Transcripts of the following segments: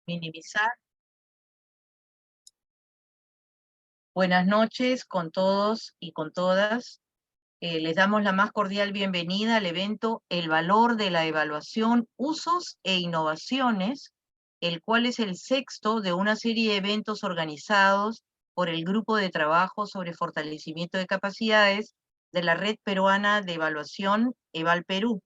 minimizar. Buenas noches con todos y con todas. Les damos la más cordial bienvenida al evento El Valor de la Evaluación, Usos e Innovaciones, el cual es el sexto de una serie de eventos organizados por el Grupo de Trabajo sobre Fortalecimiento de Capacidades de la Red Peruana de Evaluación, EVAL Perú.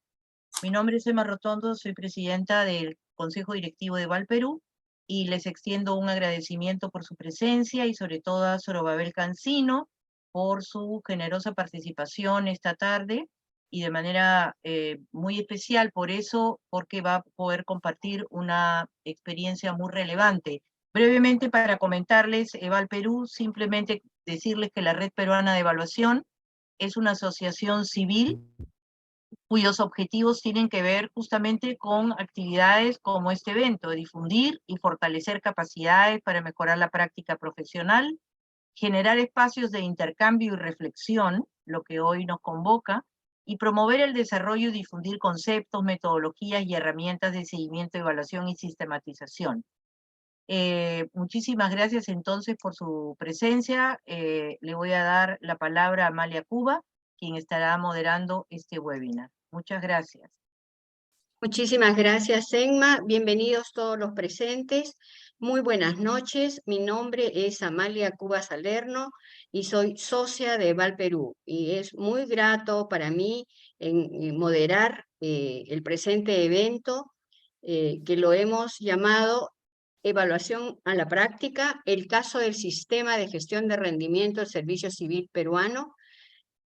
Mi nombre es Emma Rotondo, soy presidenta del Consejo Directivo de EVAL Perú, y les extiendo un agradecimiento por su presencia y sobre todo a Zorobabel Cancino por su generosa participación esta tarde y de manera muy especial por eso, porque va a poder compartir una experiencia muy relevante. Brevemente para comentarles, EVAL Perú, simplemente decirles que la Red Peruana de Evaluación es una asociación civil cuyos objetivos tienen que ver justamente con actividades como este evento, difundir y fortalecer capacidades para mejorar la práctica profesional, generar espacios de intercambio y reflexión, lo que hoy nos convoca, y promover el desarrollo y difundir conceptos, metodologías y herramientas de seguimiento, evaluación y sistematización. Muchísimas gracias entonces por su presencia. Le voy a dar la palabra a Amalia Cuba, quien estará moderando este webinar. Muchas gracias. Muchísimas gracias, Emma. Bienvenidos todos los presentes. Muy buenas noches. Mi nombre es Amalia Cuba Salerno y soy socia de EVAL Perú. Y es muy grato para mí moderar el presente evento que lo hemos llamado Evaluación a la Práctica, el caso del Sistema de Gestión de Rendimiento del Servicio Civil Peruano.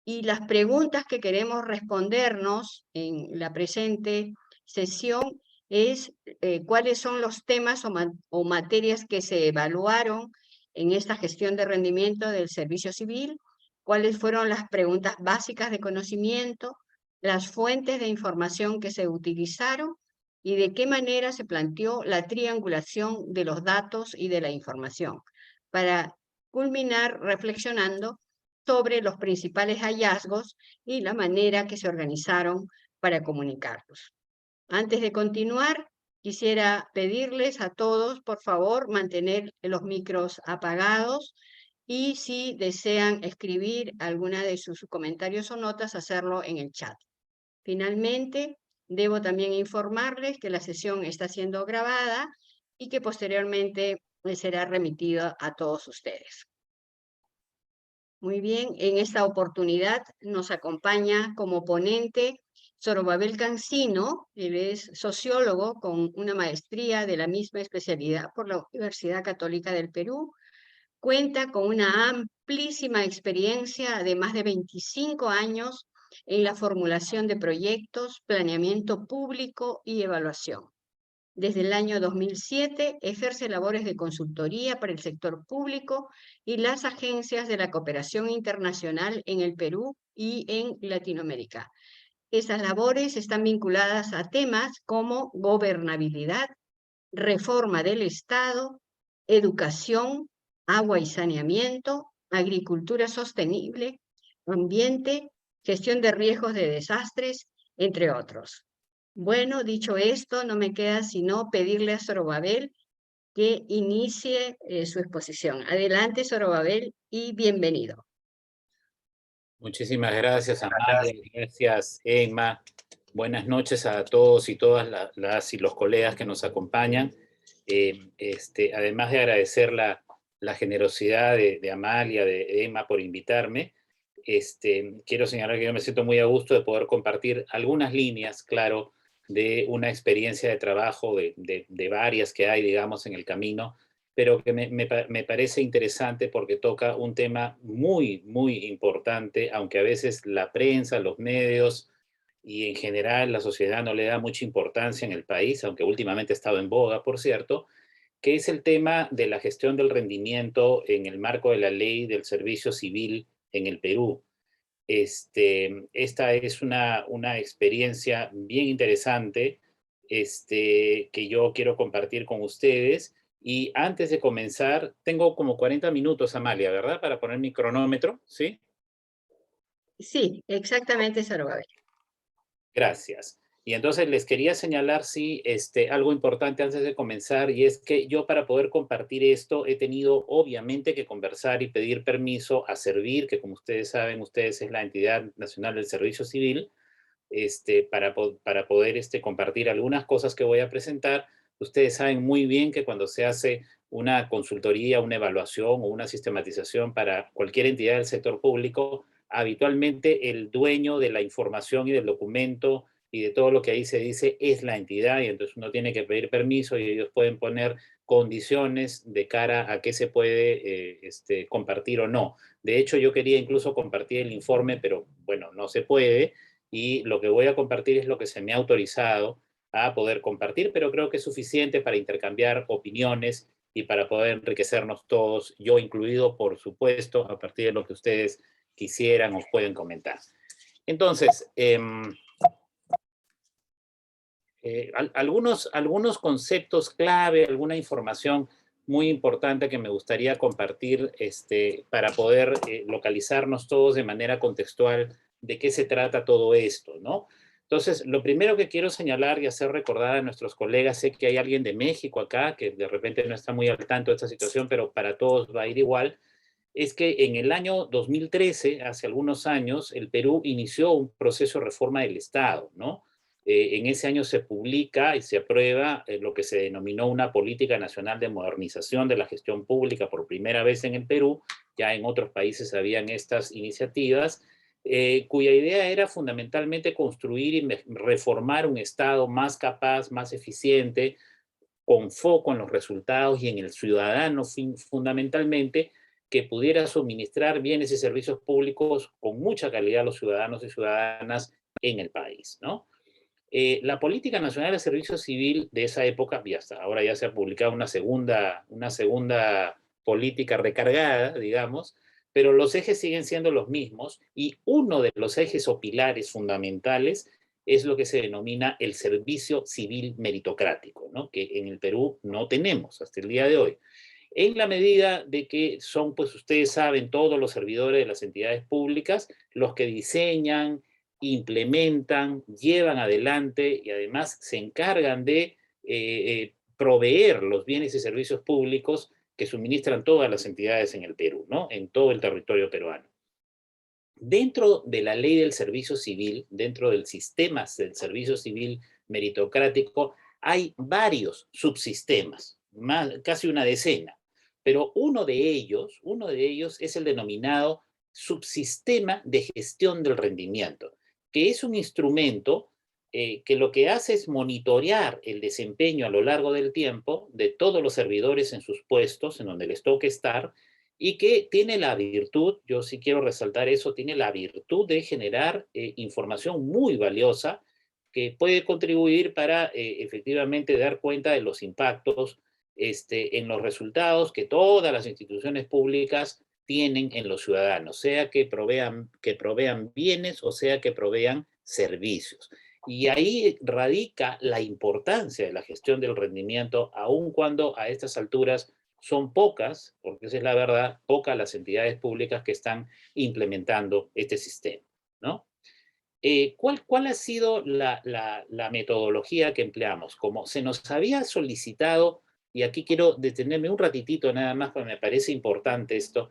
Y las preguntas que queremos respondernos en la presente sesión es cuáles son los temas o materias que se evaluaron en esta gestión de rendimiento del servicio civil, cuáles fueron las preguntas básicas de conocimiento, las fuentes de información que se utilizaron y de qué manera se planteó la triangulación de los datos y de la información, para culminar reflexionando sobre los principales hallazgos y la manera que se organizaron para comunicarlos. Antes de continuar, quisiera pedirles a todos, por favor, mantener los micros apagados y si desean escribir alguna de sus comentarios o notas, hacerlo en el chat. Finalmente, debo también informarles que la sesión está siendo grabada y que posteriormente será remitida a todos ustedes. Muy bien, en esta oportunidad nos acompaña como ponente Zorobabel Cancino. Él es sociólogo con una maestría de la misma especialidad por la Universidad Católica del Perú. Cuenta con una amplísima experiencia de más de 25 años en la formulación de proyectos, planeamiento público y evaluación. Desde el año 2007 ejerce labores de consultoría para el sector público y las agencias de la cooperación internacional en el Perú y en Latinoamérica. Esas labores están vinculadas a temas como gobernabilidad, reforma del Estado, educación, agua y saneamiento, agricultura sostenible, ambiente, gestión de riesgos de desastres, entre otros. Bueno, dicho esto, no me queda sino pedirle a Zorobabel que inicie su exposición. Adelante, Zorobabel, y bienvenido. Muchísimas gracias, Amalia. Gracias, Emma. Buenas noches a todos y todas las y los colegas que nos acompañan. Además de agradecer la generosidad de Amalia, de Emma, por invitarme, quiero señalar que yo me siento muy a gusto de poder compartir algunas líneas, claro, de una experiencia de trabajo, de varias que hay, digamos, en el camino, pero que me parece interesante porque toca un tema muy, muy importante, aunque a veces la prensa, los medios y en general la sociedad no le da mucha importancia en el país, aunque últimamente ha estado en boga, por cierto, que es el tema de la gestión del rendimiento en el marco de la ley del servicio civil en el Perú. Esta es una experiencia bien interesante que yo quiero compartir con ustedes. Y antes de comenzar, tengo como 40 minutos, Amalia, ¿verdad? Para poner mi cronómetro, ¿sí? Sí, exactamente, Zorobabel. Gracias. Y entonces les quería señalar, sí, algo importante antes de comenzar, y es que yo para poder compartir esto he tenido obviamente que conversar y pedir permiso a Servir, que como ustedes saben, ustedes es la entidad nacional del servicio civil, para poder compartir algunas cosas que voy a presentar. Ustedes saben muy bien que cuando se hace una consultoría, una evaluación o una sistematización para cualquier entidad del sector público, habitualmente el dueño de la información y del documento y de todo lo que ahí se dice es la entidad, y entonces uno tiene que pedir permiso y ellos pueden poner condiciones de cara a qué se puede compartir o no. De hecho, yo quería incluso compartir el informe, pero bueno, no se puede, y lo que voy a compartir es lo que se me ha autorizado a poder compartir, pero creo que es suficiente para intercambiar opiniones y para poder enriquecernos todos, yo incluido, por supuesto, a partir de lo que ustedes quisieran o pueden comentar. Entonces, algunos conceptos clave, alguna información muy importante que me gustaría compartir para poder localizarnos todos de manera contextual de qué se trata todo esto, ¿no? Entonces, lo primero que quiero señalar y hacer recordar a nuestros colegas, sé que hay alguien de México acá que de repente no está muy al tanto de esta situación, pero para todos va a ir igual, es que en el año 2013, hace algunos años, el Perú inició un proceso de reforma del Estado, ¿no? En ese año se publica y se aprueba lo que se denominó una política nacional de modernización de la gestión pública por primera vez en el Perú. Ya en otros países habían estas iniciativas, cuya idea era fundamentalmente construir y reformar un Estado más capaz, más eficiente, con foco en los resultados y en el ciudadano fundamentalmente, que pudiera suministrar bienes y servicios públicos con mucha calidad a los ciudadanos y ciudadanas en el país, ¿no? La Política Nacional de Servicio Civil de esa época, y hasta ahora ya se ha publicado una segunda política recargada, digamos, pero los ejes siguen siendo los mismos, y uno de los ejes o pilares fundamentales es lo que se denomina el servicio civil meritocrático, ¿no? Que en el Perú no tenemos hasta el día de hoy. En la medida de que son, pues ustedes saben, todos los servidores de las entidades públicas los que diseñan, implementan, llevan adelante y además se encargan de proveer los bienes y servicios públicos que suministran todas las entidades en el Perú, ¿no? En todo el territorio peruano. Dentro de la ley del servicio civil, dentro del sistema del servicio civil meritocrático, hay varios subsistemas, casi una decena, pero uno de ellos es el denominado subsistema de gestión del rendimiento, que es un instrumento que lo que hace es monitorear el desempeño a lo largo del tiempo de todos los servidores en sus puestos, en donde les toque estar, y que tiene la virtud, yo sí quiero resaltar eso, tiene la virtud de generar información muy valiosa que puede contribuir para efectivamente dar cuenta de los impactos en los resultados que todas las instituciones públicas tienen en los ciudadanos, sea que provean bienes o sea que provean servicios. Y ahí radica la importancia de la gestión del rendimiento, aun cuando a estas alturas son pocas, porque esa es la verdad, pocas las entidades públicas que están implementando este sistema, ¿no? ¿Cuál ha sido la metodología que empleamos? Como se nos había solicitado, y aquí quiero detenerme un ratitito nada más porque me parece importante esto,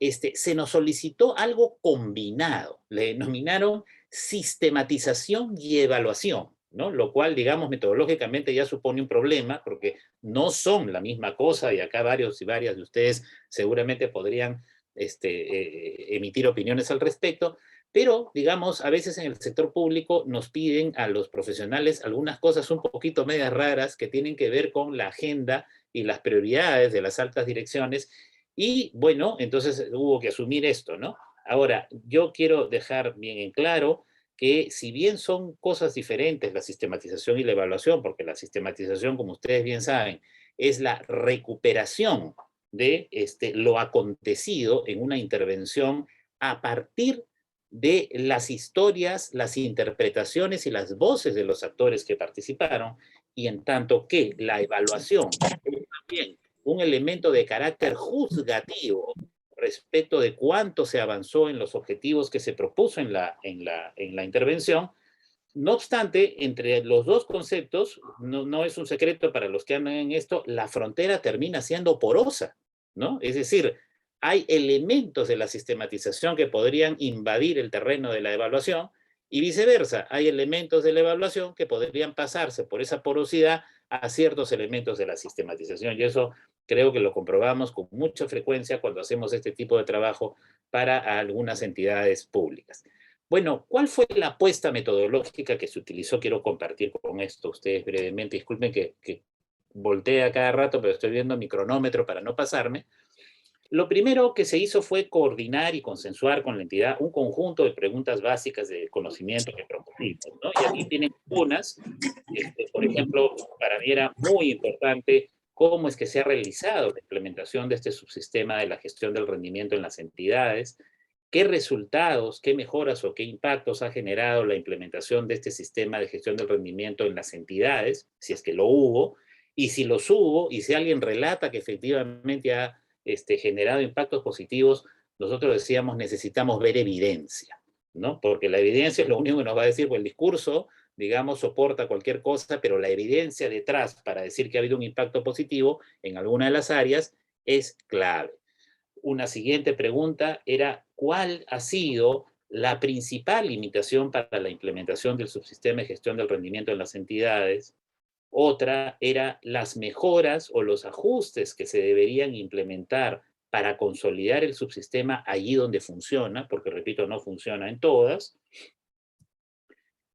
se nos solicitó algo combinado, le denominaron sistematización y evaluación, ¿no? Lo cual, digamos, metodológicamente ya supone un problema, porque no son la misma cosa, y acá varios y varias de ustedes seguramente podrían emitir opiniones al respecto, pero, digamos, a veces en el sector público nos piden a los profesionales algunas cosas un poquito medias raras que tienen que ver con la agenda y las prioridades de las altas direcciones, y bueno, entonces hubo que asumir esto, ¿no? Ahora, yo quiero dejar bien en claro que si bien son cosas diferentes la sistematización y la evaluación, porque la sistematización, como ustedes bien saben, es la recuperación de lo acontecido en una intervención a partir de las historias, las interpretaciones y las voces de los actores que participaron, y en tanto que la evaluación es también un elemento de carácter juzgativo respecto de cuánto se avanzó en los objetivos que se propuso en la intervención, No obstante, entre los dos conceptos, no es un secreto para los que andan en esto, la frontera termina siendo porosa, ¿no? Es decir, hay elementos de la sistematización que podrían invadir el terreno de la evaluación y viceversa, hay elementos de la evaluación que podrían pasarse por esa porosidad a ciertos elementos de la sistematización. Y eso creo que lo comprobamos con mucha frecuencia cuando hacemos este tipo de trabajo para algunas entidades públicas. Bueno, ¿cuál fue la apuesta metodológica que se utilizó? Quiero compartir con esto ustedes brevemente. Disculpen que voltee a cada rato, pero estoy viendo mi cronómetro para no pasarme. Lo primero que se hizo fue coordinar y consensuar con la entidad un conjunto de preguntas básicas de conocimiento que propusimos, ¿no? Y aquí tienen unas, por ejemplo, para mí era muy importante cómo es que se ha realizado la implementación de este subsistema de la gestión del rendimiento en las entidades, qué resultados, qué mejoras o qué impactos ha generado la implementación de este sistema de gestión del rendimiento en las entidades, si es que lo hubo, y si los hubo, y si alguien relata que efectivamente ha generado impactos positivos, nosotros decíamos necesitamos ver evidencia, ¿no? Porque la evidencia es lo único que nos va a decir, pues el discurso, digamos, soporta cualquier cosa, pero la evidencia detrás para decir que ha habido un impacto positivo en alguna de las áreas es clave. Una siguiente pregunta era, ¿cuál ha sido la principal limitación para la implementación del subsistema de gestión del rendimiento en las entidades? Otra era las mejoras o los ajustes que se deberían implementar para consolidar el subsistema allí donde funciona, porque repito, no funciona en todas.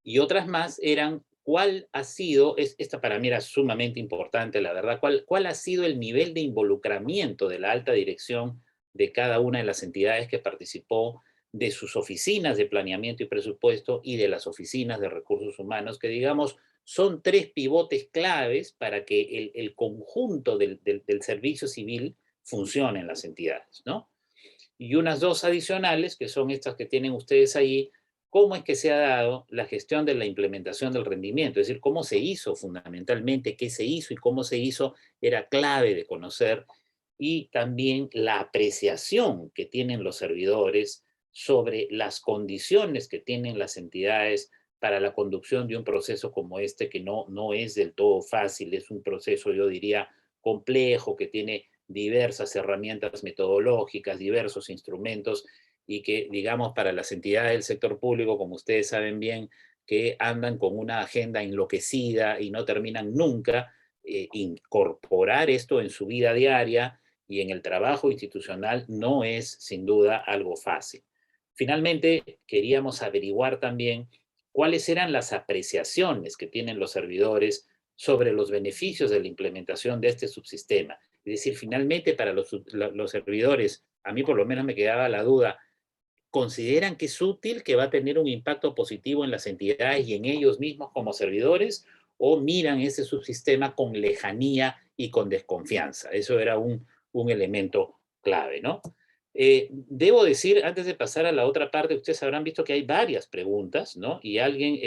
Y otras más eran, ¿cuál ha sido, esta para mí era sumamente importante, la verdad, cuál ha sido el nivel de involucramiento de la alta dirección de cada una de las entidades que participó, de sus oficinas de planeamiento y presupuesto y de las oficinas de recursos humanos, que digamos son tres pivotes claves para que el conjunto del servicio civil funcione en las entidades, ¿no? Y unas dos adicionales, que son estas que tienen ustedes ahí, cómo es que se ha dado la gestión de la implementación del rendimiento, es decir, cómo se hizo fundamentalmente, qué se hizo y cómo se hizo, era clave de conocer, y también la apreciación que tienen los servidores sobre las condiciones que tienen las entidades para la conducción de un proceso como este, que no es del todo fácil, es un proceso, yo diría, complejo, que tiene diversas herramientas metodológicas, diversos instrumentos, y que, digamos, para las entidades del sector público, como ustedes saben bien, que andan con una agenda enloquecida y no terminan nunca, incorporar esto en su vida diaria y en el trabajo institucional no es, sin duda, algo fácil. Finalmente, queríamos averiguar también cuáles eran las apreciaciones que tienen los servidores sobre los beneficios de la implementación de este subsistema. Es decir, finalmente para los servidores, a mí por lo menos me quedaba la duda, ¿consideran que es útil, que va a tener un impacto positivo en las entidades y en ellos mismos como servidores? ¿O miran ese subsistema con lejanía y con desconfianza? Eso era un elemento clave, ¿no? Debo decir, antes de pasar a la otra parte, ustedes habrán visto que hay varias preguntas, ¿no? Y alguien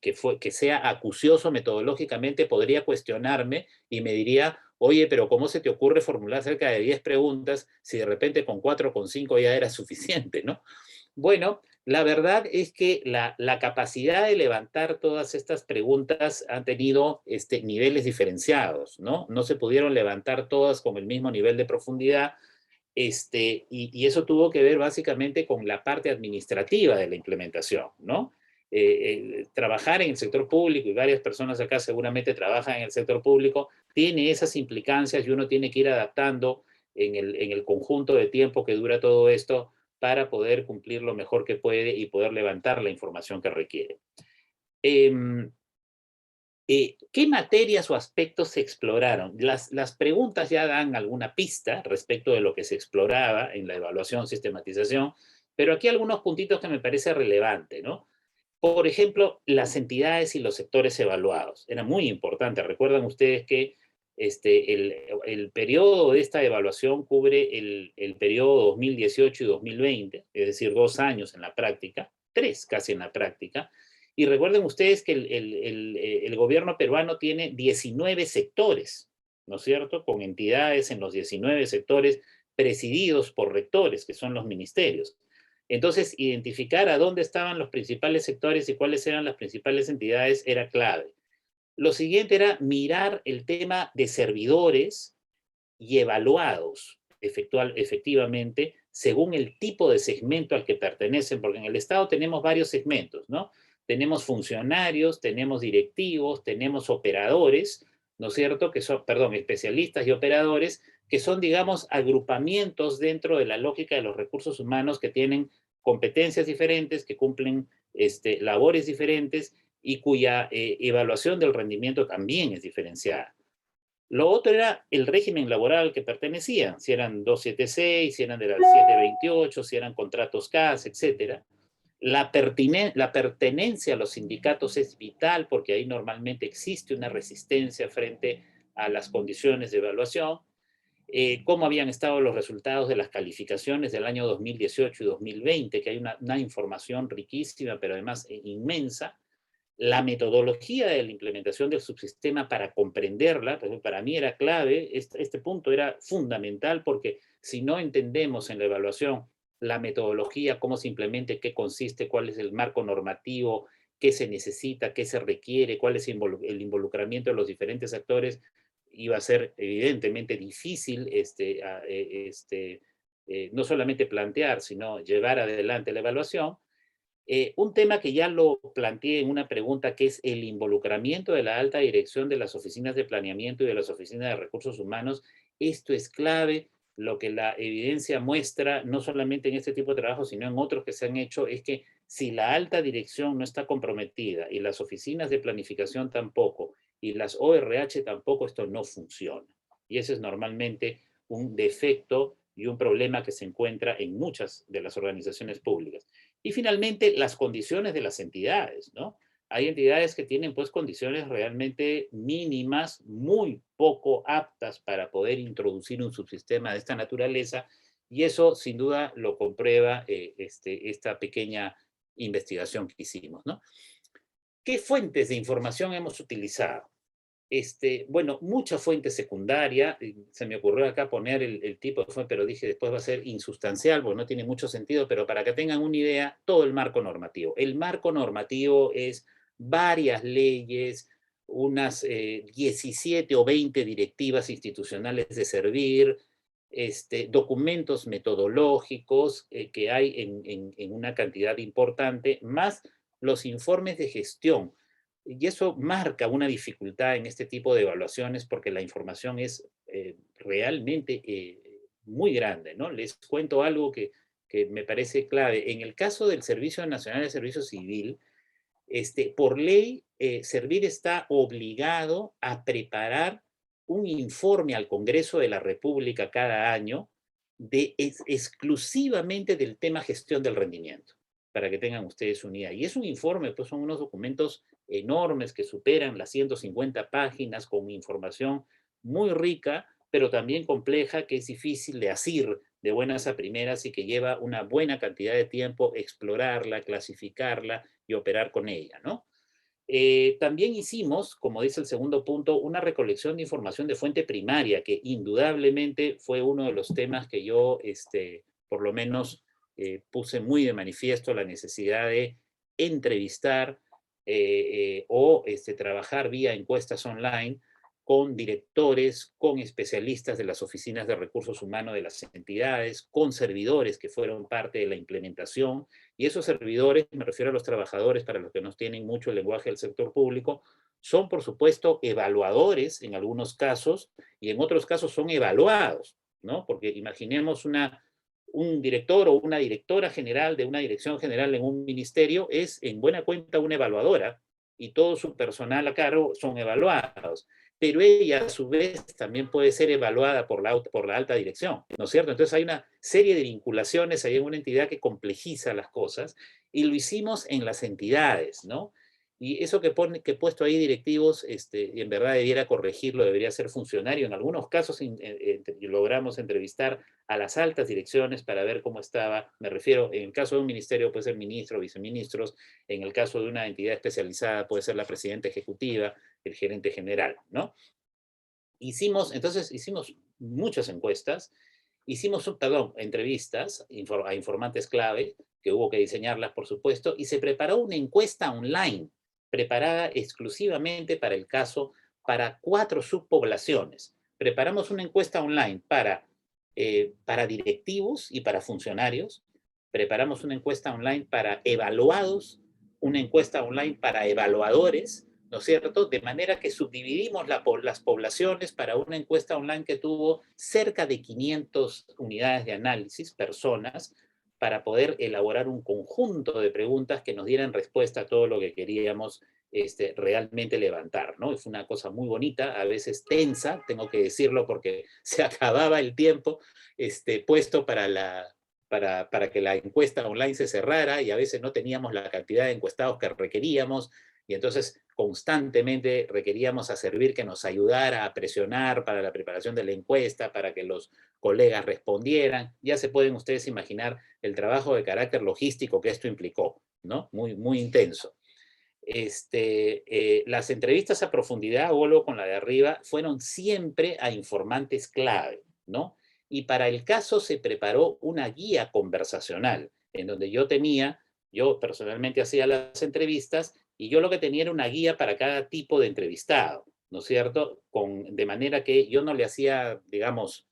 que sea acucioso metodológicamente podría cuestionarme y me diría, oye, pero ¿cómo se te ocurre formular cerca de 10 preguntas si de repente con 4 o con 5 ya era suficiente, ¿no? Bueno, la verdad es que la capacidad de levantar todas estas preguntas han tenido niveles diferenciados, ¿no? No se pudieron levantar todas con el mismo nivel de profundidad, y eso tuvo que ver básicamente con la parte administrativa de la implementación, ¿no? Trabajar en el sector público, y varias personas acá seguramente trabajan en el sector público, tiene esas implicancias y uno tiene que ir adaptando en el conjunto de tiempo que dura todo esto para poder cumplir lo mejor que puede y poder levantar la información que requiere. ¿Qué materias o aspectos se exploraron? Las preguntas ya dan alguna pista respecto de lo que se exploraba en la evaluación, sistematización, pero aquí algunos puntitos que me parece relevante, ¿no? Por ejemplo, las entidades y los sectores evaluados. Era muy importante. Recuerdan ustedes que el periodo de esta evaluación cubre el periodo 2018 y 2020, es decir, 2 años en la práctica, 3 casi en la práctica. Y recuerden ustedes que el gobierno peruano tiene 19 sectores, ¿no es cierto? Con entidades en los 19 sectores presididos por rectores, que son los ministerios. Entonces, identificar a dónde estaban los principales sectores y cuáles eran las principales entidades era clave. Lo siguiente era mirar el tema de servidores y evaluados efectivamente según el tipo de segmento al que pertenecen, porque en el Estado tenemos varios segmentos, ¿no? Tenemos funcionarios, tenemos directivos, tenemos operadores, ¿no es cierto? Que son, perdón, especialistas y operadores, que son, digamos, agrupamientos dentro de la lógica de los recursos humanos que tienen competencias diferentes, que cumplen labores diferentes y cuya evaluación del rendimiento también es diferenciada. Lo otro era el régimen laboral al que pertenecían, si eran 276, si eran de la 728, si eran contratos CAS, etc. La pertenencia a los sindicatos es vital porque ahí normalmente existe una resistencia frente a las condiciones de evaluación. Cómo habían estado los resultados de las calificaciones del año 2018 y 2020, que hay una información riquísima, pero además inmensa. La metodología de la implementación del subsistema para comprenderla, pues para mí era clave, este punto era fundamental porque si no entendemos en la evaluación la metodología, cómo se implementa, qué consiste, cuál es el marco normativo, qué se necesita, qué se requiere, cuál es el involucramiento de los diferentes actores, iba a ser evidentemente difícil no solamente plantear, sino llevar adelante la evaluación. Un tema que ya lo planteé en una pregunta, que es el involucramiento de la alta dirección de las oficinas de planeamiento y de las oficinas de recursos humanos. Esto es clave. Lo que la evidencia muestra, no solamente en este tipo de trabajo, sino en otros que se han hecho, es que si la alta dirección no está comprometida y las oficinas de planificación tampoco, y las ORH tampoco, esto no funciona. Y ese es normalmente un defecto y un problema que se encuentra en muchas de las organizaciones públicas. Y finalmente, las condiciones de las entidades, ¿no? Hay entidades que tienen pues condiciones realmente mínimas, muy poco aptas para poder introducir un subsistema de esta naturaleza, y eso sin duda lo comprueba esta pequeña investigación que hicimos, ¿no? ¿Qué fuentes de información hemos utilizado? Bueno, mucha fuente secundaria, se me ocurrió acá poner el tipo de fuente, pero dije después va a ser insustancial, porque no tiene mucho sentido, pero para que tengan una idea, todo el marco normativo. El marco normativo es varias leyes, unas 17 o 20 directivas institucionales de servir, documentos metodológicos que hay en una cantidad importante, más los informes de gestión. Y eso marca una dificultad en este tipo de evaluaciones porque la información es realmente muy grande, ¿no? Les cuento algo que me parece clave. En el caso del Servicio Nacional de Servicio Civil, por ley, Servir está obligado a preparar un informe al Congreso de la República cada año exclusivamente del tema gestión del rendimiento, para que tengan ustedes una idea. Y es un informe, pues son unos documentos enormes que superan las 150 páginas con información muy rica, pero también compleja, que es difícil de asir de buenas a primeras y que lleva una buena cantidad de tiempo explorarla, clasificarla y operar con ella, ¿no? También hicimos, como dice el segundo punto, una recolección de información de fuente primaria, que indudablemente fue uno de los temas que yo, por lo menos, puse muy de manifiesto la necesidad de entrevistar o trabajar vía encuestas online con directores, con especialistas de las oficinas de recursos humanos de las entidades, con servidores que fueron parte de la implementación. Y esos servidores, me refiero a los trabajadores, para los que no tienen mucho el lenguaje del sector público, son, por supuesto, evaluadores en algunos casos y en otros casos son evaluados, ¿no? Porque imaginemos un director o una directora general de una dirección general en un ministerio es en buena cuenta una evaluadora y todo su personal a cargo son evaluados. Pero ella a su vez también puede ser evaluada por la alta dirección, ¿no es cierto? Entonces hay una serie de vinculaciones ahí en una entidad que complejiza las cosas y lo hicimos en las entidades, ¿no? Y eso que he puesto ahí directivos, y en verdad debiera corregirlo, debería ser funcionario. En algunos casos logramos entrevistar a las altas direcciones para ver cómo estaba. Me refiero, en el caso de un ministerio puede ser ministro, viceministros, en el caso de una entidad especializada puede ser la presidenta ejecutiva, el gerente general, ¿no? Entonces hicimos muchas encuestas hicimos, entrevistas a informantes clave, que hubo que diseñarlas, por supuesto, y se preparó una encuesta online, preparada exclusivamente para el caso, para 4 subpoblaciones. Preparamos una encuesta online para directivos y para funcionarios, preparamos una encuesta online para evaluados, una encuesta online para evaluadores, ¿no es cierto? De manera que subdividimos las poblaciones para una encuesta online que tuvo cerca de 500 unidades de análisis, personas, para poder elaborar un conjunto de preguntas que nos dieran respuesta a todo lo que queríamos realmente levantar, ¿no? Fue una cosa muy bonita, a veces tensa, tengo que decirlo porque se acababa el tiempo puesto para que la encuesta online se cerrara y a veces no teníamos la cantidad de encuestados que requeríamos y entonces constantemente requeríamos a Servir que nos ayudara a presionar para la preparación de la encuesta, para que los colegas respondieran. Ya se pueden ustedes imaginar el trabajo de carácter logístico que esto implicó, ¿no? Muy, muy intenso. Las entrevistas a profundidad, vuelvo con la de arriba, fueron siempre a informantes clave, ¿no? Y para el caso se preparó una guía conversacional, en donde yo personalmente hacía las entrevistas, y yo lo que tenía era una guía para cada tipo de entrevistado, ¿no es cierto? De manera que yo no le hacía, digamos,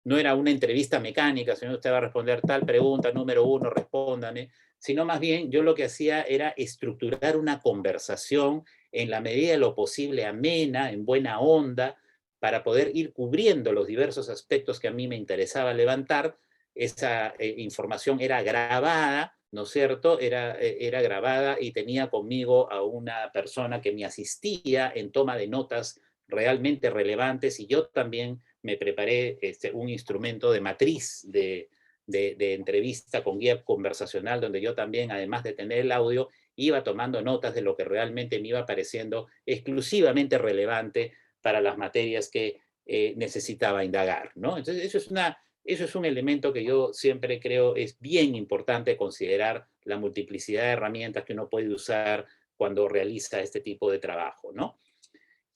no era una entrevista mecánica, sino usted va a responder tal pregunta, número 1, respóndame, sino más bien yo lo que hacía era estructurar una conversación en la medida de lo posible amena, en buena onda, para poder ir cubriendo los diversos aspectos que a mí me interesaba levantar. Esa información era grabada, ¿no es cierto? Era grabada y tenía conmigo a una persona que me asistía en toma de notas realmente relevantes y yo también me preparé un instrumento de matriz de entrevista con guía conversacional, donde yo también, además de tener el audio, iba tomando notas de lo que realmente me iba pareciendo exclusivamente relevante para las materias que necesitaba indagar, ¿no? Entonces, eso es un elemento que yo siempre creo es bien importante considerar la multiplicidad de herramientas que uno puede usar cuando realiza este tipo de trabajo, ¿no?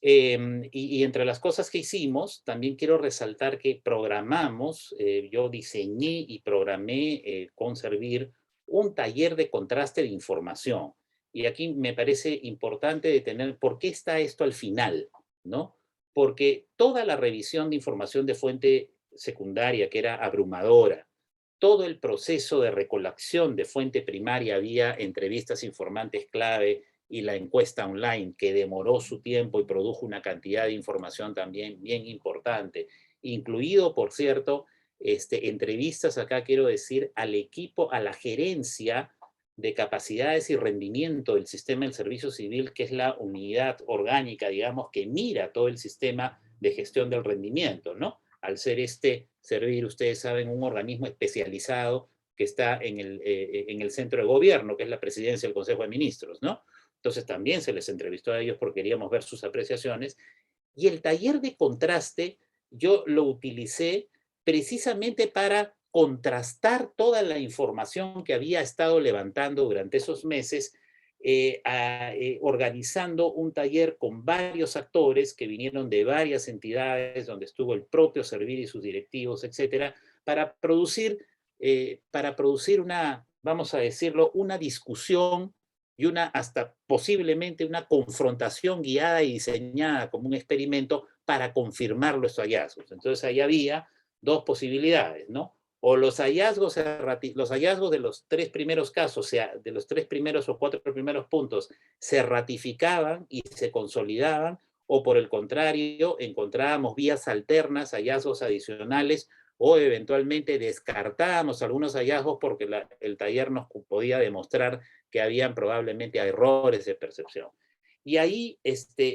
Y entre las cosas que hicimos, también quiero resaltar que programamos, yo diseñé y programé con Servir un taller de contraste de información. Y aquí me parece importante detener por qué está esto al final, ¿no? Porque toda la revisión de información de fuente secundaria, que era abrumadora, todo el proceso de recolección de fuente primaria vía entrevistas informantes clave, y la encuesta online, que demoró su tiempo y produjo una cantidad de información también bien importante, incluido, por cierto, entrevistas, acá quiero decir, al equipo, a la gerencia de capacidades y rendimiento del sistema del servicio civil, que es la unidad orgánica, digamos, que mira todo el sistema de gestión del rendimiento, ¿no? Al ser Servir, ustedes saben, un organismo especializado que está en el centro de gobierno, que es la presidencia del Consejo de Ministros, ¿no? Entonces también se les entrevistó a ellos porque queríamos ver sus apreciaciones. Y el taller de contraste yo lo utilicé precisamente para contrastar toda la información que había estado levantando durante esos meses, organizando un taller con varios actores que vinieron de varias entidades, donde estuvo el propio Servir y sus directivos, etcétera, para producir una, vamos a decirlo, una discusión y hasta posiblemente una confrontación guiada y diseñada como un experimento para confirmar los hallazgos. Entonces ahí había 2 posibilidades, ¿no? O los hallazgos de los 3 primeros casos, o sea, de los 3 primeros o 4 primeros puntos, se ratificaban y se consolidaban, o por el contrario, encontrábamos vías alternas, hallazgos adicionales, o eventualmente descartábamos algunos hallazgos porque el taller nos podía demostrar que habían probablemente errores de percepción. Y ahí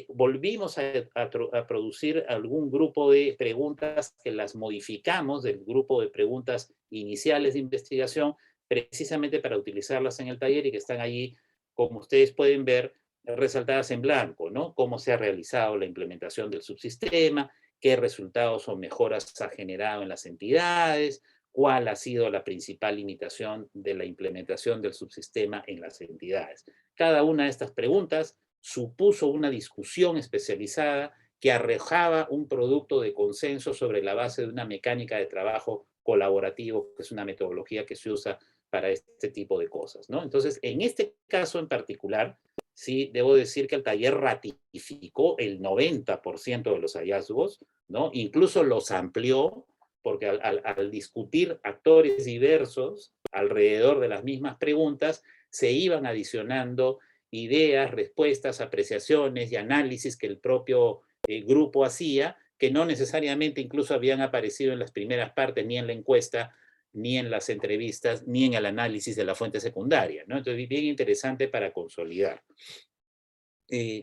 volvimos a producir algún grupo de preguntas que las modificamos del grupo de preguntas iniciales de investigación, precisamente para utilizarlas en el taller y que están allí, como ustedes pueden ver, resaltadas en blanco, ¿no? Cómo se ha realizado la implementación del subsistema, qué resultados o mejoras ha generado en las entidades, cuál ha sido la principal limitación de la implementación del subsistema en las entidades. Cada una de estas preguntas supuso una discusión especializada que arrojaba un producto de consenso sobre la base de una mecánica de trabajo colaborativo, que es una metodología que se usa para este tipo de cosas, ¿no? Entonces, en este caso en particular, sí, debo decir que el taller ratificó el 90% de los hallazgos, ¿no? Incluso los amplió, porque al discutir actores diversos alrededor de las mismas preguntas, se iban adicionando ideas, respuestas, apreciaciones y análisis que el propio grupo hacía, que no necesariamente incluso habían aparecido en las primeras partes, ni en la encuesta, ni en las entrevistas, ni en el análisis de la fuente secundaria, ¿no? Entonces, bien interesante para consolidar.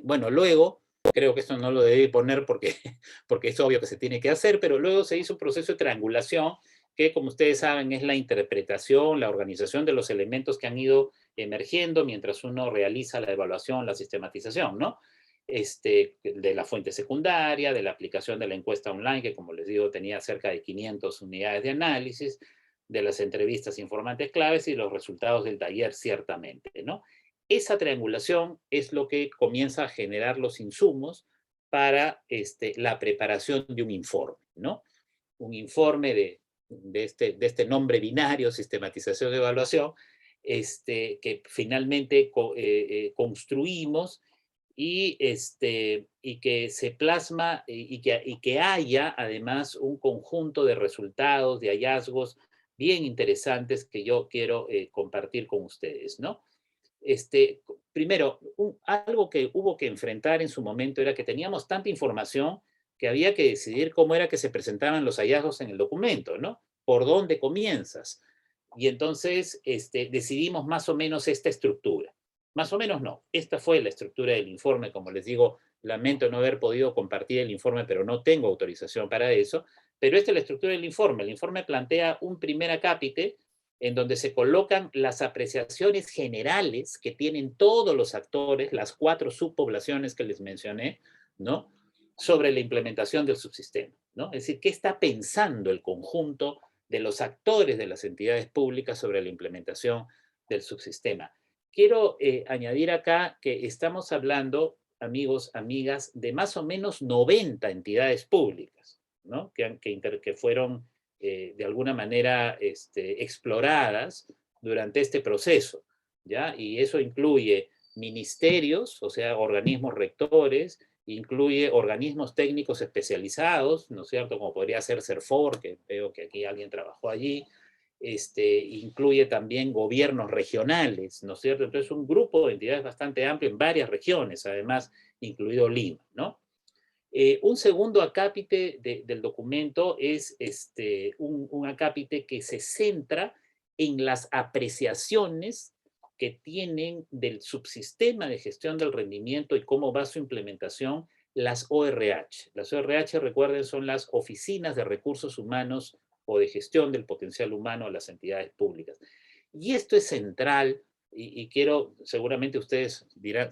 Bueno, luego, creo que esto no lo debí poner porque, porque es obvio que se tiene que hacer, pero luego se hizo un proceso de triangulación que, como ustedes saben, es la interpretación, la organización de los elementos que han ido emergiendo mientras uno realiza la evaluación, la sistematización, ¿no? De la fuente secundaria, de la aplicación de la encuesta online, que como les digo tenía cerca de 500 unidades de análisis, de las entrevistas informantes claves y los resultados del taller, ciertamente, ¿no? Esa triangulación es lo que comienza a generar los insumos para la preparación de un informe, ¿no? Un informe de este nombre binario, sistematización de evaluación, que finalmente construimos y que se plasma y que haya además un conjunto de resultados, de hallazgos bien interesantes que yo quiero compartir con ustedes, ¿no? Primero, algo que hubo que enfrentar en su momento era que teníamos tanta información que había que decidir cómo era que se presentaban los hallazgos en el documento, ¿no? ¿Por dónde comienzas? Y entonces decidimos más o menos esta estructura. Más o menos no. Esta fue la estructura del informe. Como les digo, lamento no haber podido compartir el informe, pero no tengo autorización para eso. Pero esta es la estructura del informe. El informe plantea un primer acápite en donde se colocan las apreciaciones generales que tienen todos los actores, las 4 subpoblaciones que les mencioné, ¿no? Sobre la implementación del subsistema, ¿no? Es decir, ¿qué está pensando el conjunto de los actores de las entidades públicas sobre la implementación del subsistema? Quiero añadir acá que estamos hablando, amigos, amigas, de más o menos 90 entidades públicas, ¿no? Que fueron de alguna manera exploradas durante este proceso, ¿ya? Y eso incluye ministerios, o sea, organismos rectores, incluye organismos técnicos especializados, ¿no es cierto? Como podría ser CERFOR, que veo que aquí alguien trabajó allí, incluye también gobiernos regionales, ¿no es cierto? Entonces, un grupo de entidades bastante amplio en varias regiones, además, incluido Lima, ¿no? Un segundo acápite del documento es un acápite que se centra en las apreciaciones que tienen del subsistema de gestión del rendimiento y cómo va su implementación las ORH. Las ORH, recuerden, son las oficinas de recursos humanos o de gestión del potencial humano a las entidades públicas. Y esto es central y quiero, seguramente ustedes dirán,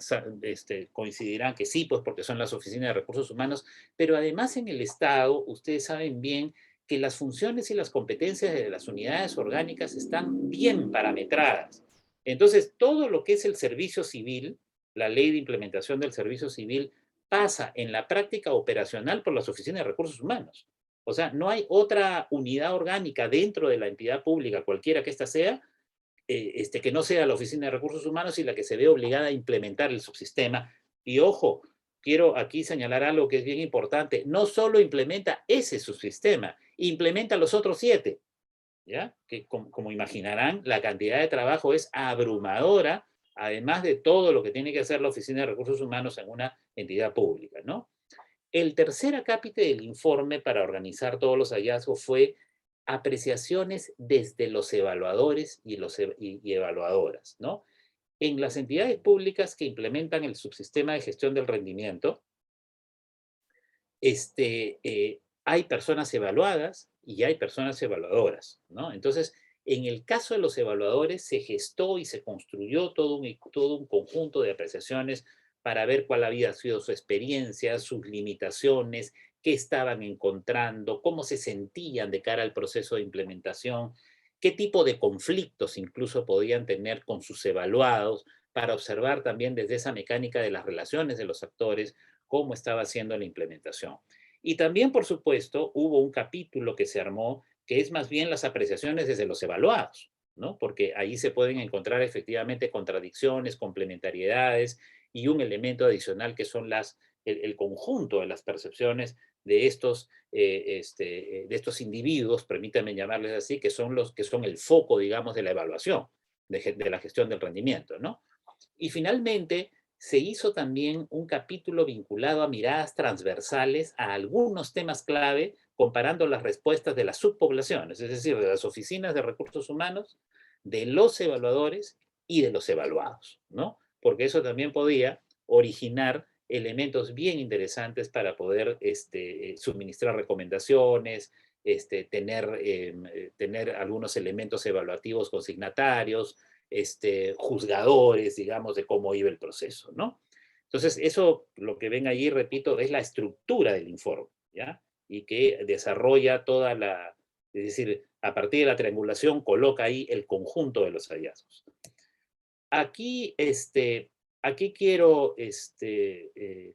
coincidirán que sí, pues porque son las oficinas de recursos humanos, pero además en el Estado, ustedes saben bien que las funciones y las competencias de las unidades orgánicas están bien parametradas. Entonces, todo lo que es el servicio civil, la ley de implementación del servicio civil, pasa en la práctica operacional por las oficinas de recursos humanos. O sea, no hay otra unidad orgánica dentro de la entidad pública, cualquiera que ésta sea, que no sea la Oficina de Recursos Humanos y la que se ve obligada a implementar el subsistema. Y ojo, quiero aquí señalar algo que es bien importante. No solo implementa ese subsistema, implementa los otros 7. ¿Ya? Que como imaginarán, la cantidad de trabajo es abrumadora, además de todo lo que tiene que hacer la Oficina de Recursos Humanos en una entidad pública, ¿no? El tercer acápite del informe para organizar todos los hallazgos fue apreciaciones desde los evaluadores y evaluadoras, ¿no? En las entidades públicas que implementan el subsistema de gestión del rendimiento, hay personas evaluadas y hay personas evaluadoras, ¿no? Entonces, en el caso de los evaluadores, se gestó y se construyó todo un conjunto de apreciaciones para ver cuál había sido su experiencia, sus limitaciones, qué estaban encontrando, cómo se sentían de cara al proceso de implementación, qué tipo de conflictos incluso podían tener con sus evaluados, para observar también desde esa mecánica de las relaciones de los actores cómo estaba haciendo la implementación. Y también, por supuesto, hubo un capítulo que se armó que es más bien las apreciaciones desde los evaluados, ¿no? Porque ahí se pueden encontrar efectivamente contradicciones, complementariedades y un elemento adicional que son el conjunto de las percepciones de de estos individuos, permítanme llamarles así, que son los que son el foco, digamos, de la evaluación, de la gestión del rendimiento, ¿no? Y finalmente, se hizo también un capítulo vinculado a miradas transversales a algunos temas clave, comparando las respuestas de las subpoblaciones, es decir, de las oficinas de recursos humanos, de los evaluadores y de los evaluados, ¿no? Porque eso también podía originar elementos bien interesantes para poder suministrar recomendaciones, tener algunos elementos evaluativos consignatarios, juzgadores, digamos, de cómo iba el proceso, ¿no? Entonces, eso, lo que ven allí, repito, es la estructura del informe, ¿ya? Y que desarrolla es decir, a partir de la triangulación coloca ahí el conjunto de los hallazgos. Aquí, aquí quiero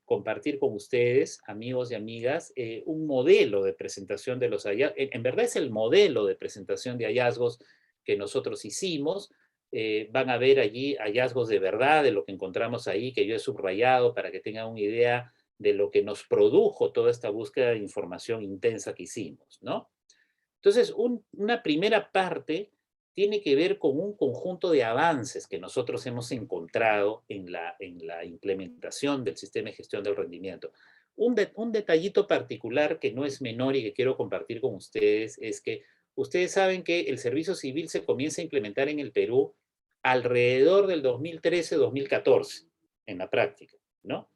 compartir con ustedes, amigos y amigas, un modelo de presentación de los hallazgos. En verdad es el modelo de presentación de hallazgos que nosotros hicimos. Van a ver allí hallazgos de verdad de lo que encontramos ahí, que yo he subrayado para que tengan una idea de lo que nos produjo toda esta búsqueda de información intensa que hicimos, ¿no? Entonces, una primera parte tiene que ver con un conjunto de avances que nosotros hemos encontrado en la implementación del sistema de gestión del rendimiento. Un detallito particular que no es menor y que quiero compartir con ustedes es que ustedes saben que el servicio civil se comienza a implementar en el Perú alrededor del 2013-2014 en la práctica, ¿no?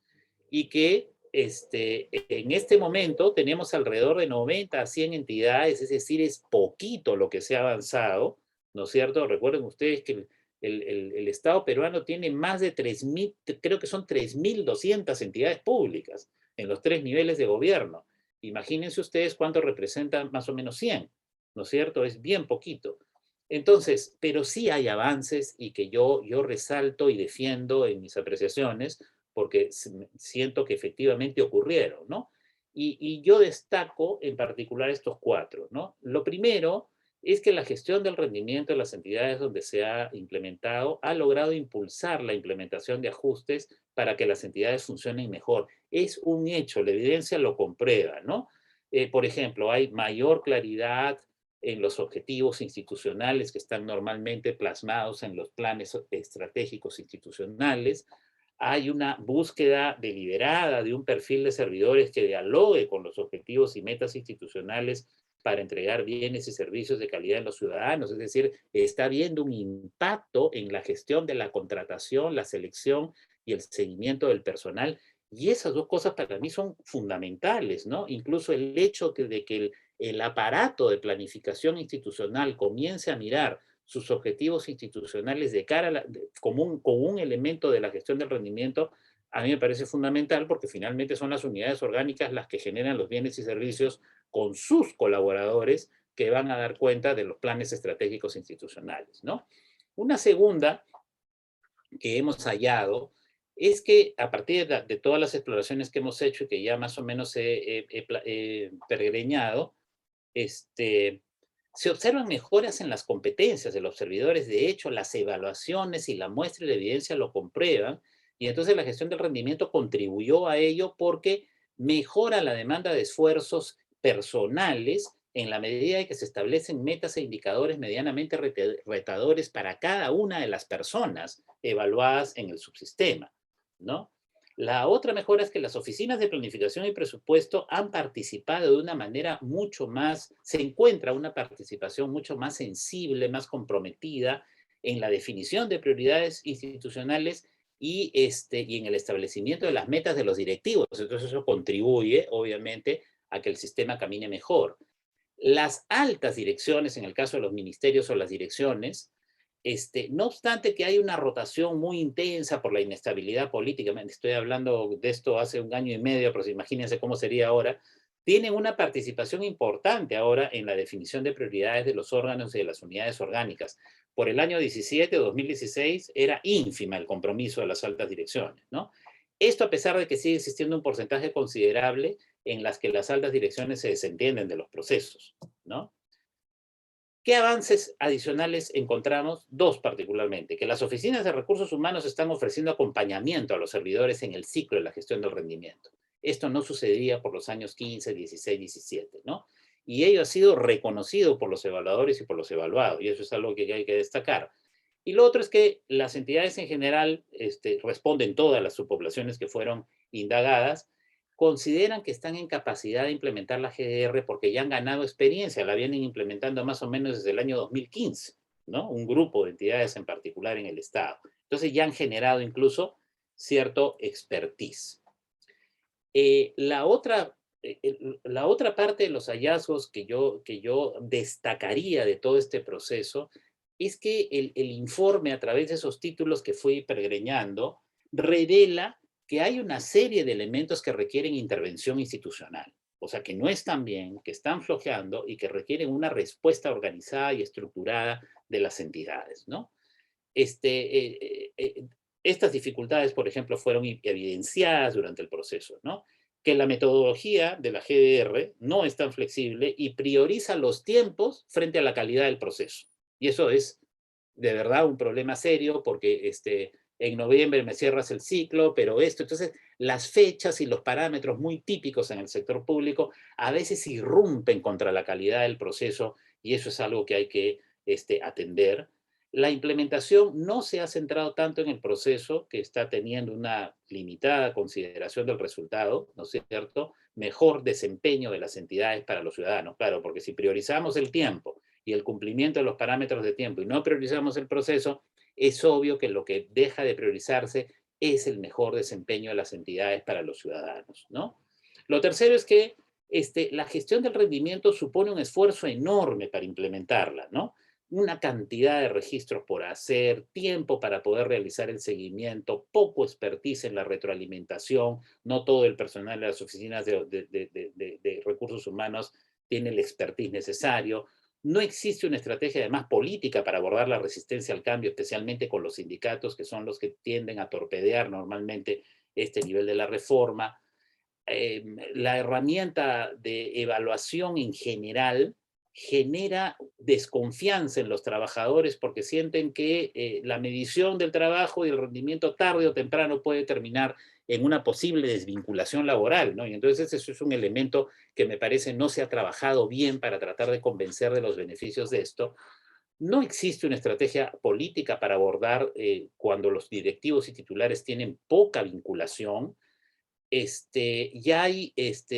Y que en este momento tenemos alrededor de 90 a 100 entidades, es decir, es poquito lo que se ha avanzado, ¿no es cierto? Recuerden ustedes que el Estado peruano tiene más de 3.000, creo que son 3.200 entidades públicas en los 3 niveles de gobierno. Imagínense ustedes cuánto representan más o menos 100, ¿no es cierto? Es bien poquito. Entonces, pero sí hay avances y que yo resalto y defiendo en mis apreciaciones, porque siento que efectivamente ocurrieron, ¿no? Y yo destaco en particular estos 4, ¿no? Lo primero es que la gestión del rendimiento de las entidades donde se ha implementado ha logrado impulsar la implementación de ajustes para que las entidades funcionen mejor. Es un hecho, la evidencia lo comprueba, ¿no? Por ejemplo, hay mayor claridad en los objetivos institucionales que están normalmente plasmados en los planes estratégicos institucionales. Hay una búsqueda deliberada de un perfil de servidores que dialogue con los objetivos y metas institucionales para entregar bienes y servicios de calidad a los ciudadanos. Es decir, está habiendo un impacto en la gestión de la contratación, la selección y el seguimiento del personal. Y esas dos cosas para mí son fundamentales, ¿no? Incluso el hecho de que el aparato de planificación institucional comience a mirar sus objetivos institucionales de cara a como un elemento de la gestión del rendimiento, a mí me parece fundamental porque finalmente son las unidades orgánicas las que generan los bienes y servicios con sus colaboradores que van a dar cuenta de los planes estratégicos institucionales, ¿no? Una segunda que hemos hallado es que a partir de todas las exploraciones que hemos hecho y que ya más o menos he peregrinado, se observan mejoras en las competencias de los servidores. De hecho, las evaluaciones y la muestra y la evidencia lo comprueban. Y entonces la gestión del rendimiento contribuyó a ello porque mejora la demanda de esfuerzos personales en la medida de que se establecen metas e indicadores medianamente retadores para cada una de las personas evaluadas en el subsistema, ¿no? La otra mejora es que las oficinas de planificación y presupuesto han participado de una manera mucho más, se encuentra una participación mucho más sensible, más comprometida en la definición de prioridades institucionales y en el establecimiento de las metas de los directivos. Entonces eso contribuye, obviamente, a que el sistema camine mejor. Las altas direcciones, en el caso de los ministerios o las direcciones, no obstante que hay una rotación muy intensa por la inestabilidad política, estoy hablando de esto hace 1 año y medio, pero imagínense cómo sería ahora, tienen una participación importante ahora en la definición de prioridades de los órganos y de las unidades orgánicas. Por el año 17 o 2016 era ínfima el compromiso de las altas direcciones, ¿no? Esto a pesar de que sigue existiendo un porcentaje considerable en las que las altas direcciones se desentienden de los procesos, ¿no? ¿Qué avances adicionales encontramos? Dos particularmente, que las oficinas de recursos humanos están ofreciendo acompañamiento a los servidores en el ciclo de la gestión del rendimiento. Esto no sucedía por los años 15, 16, 17, ¿no? Y ello ha sido reconocido por los evaluadores y por los evaluados, y eso es algo que hay que destacar. Y lo otro es que las entidades en general responden todas las subpoblaciones que fueron indagadas, consideran que están en capacidad de implementar la GDR porque ya han ganado experiencia, la vienen implementando más o menos desde el año 2015, ¿no? Un grupo de entidades en particular en el Estado. Entonces ya han generado incluso cierto expertise. La otra parte de los hallazgos que yo destacaría de todo este proceso es que el informe, a través de esos títulos que fui pregreñando, revela que hay una serie de elementos que requieren intervención institucional. O sea, que no están bien, que están flojeando y que requieren una respuesta organizada y estructurada de las entidades, ¿no? Estas dificultades, por ejemplo, fueron evidenciadas durante el proceso, ¿no? Que la metodología de la GDR no es tan flexible y prioriza los tiempos frente a la calidad del proceso. Y eso es de verdad un problema serio porque en noviembre me cierras el ciclo, pero entonces las fechas y los parámetros muy típicos en el sector público a veces irrumpen contra la calidad del proceso y eso es algo que hay que atender. La implementación no se ha centrado tanto en el proceso, que está teniendo una limitada consideración del resultado, ¿no es cierto? Mejor desempeño de las entidades para los ciudadanos, claro, porque si priorizamos el tiempo y el cumplimiento de los parámetros de tiempo y no priorizamos el proceso, es obvio que lo que deja de priorizarse es el mejor desempeño de las entidades para los ciudadanos, ¿no? Lo tercero es que la gestión del rendimiento supone un esfuerzo enorme para implementarla, ¿no? Una cantidad de registros por hacer, tiempo para poder realizar el seguimiento, poco expertise en la retroalimentación, no todo el personal de las oficinas de recursos humanos tiene el expertise necesario, no existe una estrategia además política para abordar la resistencia al cambio, especialmente con los sindicatos, que son los que tienden a torpedear normalmente este nivel de la reforma. La herramienta de evaluación en general genera desconfianza en los trabajadores porque sienten que la medición del trabajo y el rendimiento tarde o temprano puede terminar en una posible desvinculación laboral, ¿no? Y entonces eso es un elemento que me parece no se ha trabajado bien para tratar de convencer de los beneficios de esto. No existe una estrategia política para abordar cuando los directivos y titulares tienen poca vinculación. Ya hay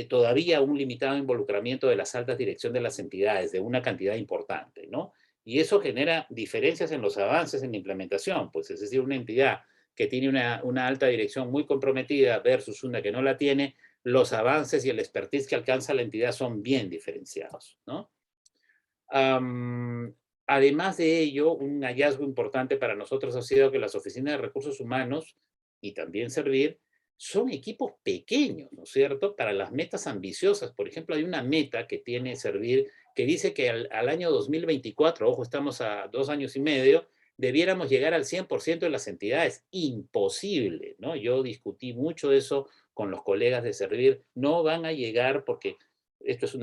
todavía un limitado involucramiento de las altas direcciones de las entidades, de una cantidad importante, ¿no? Y eso genera diferencias en los avances en la implementación, pues es decir, una entidad que tiene una alta dirección muy comprometida versus una que no la tiene, los avances y el expertise que alcanza la entidad son bien diferenciados, ¿no? Además de ello, un hallazgo importante para nosotros ha sido que las oficinas de recursos humanos y también Servir son equipos pequeños, ¿no es cierto? Para las metas ambiciosas. Por ejemplo, hay una meta que tiene Servir que dice que al año 2024, ojo, estamos a 2 años y medio, debiéramos llegar al 100% de las entidades. Imposible, ¿no? Yo discutí mucho eso con los colegas de Servir. No van a llegar porque esto es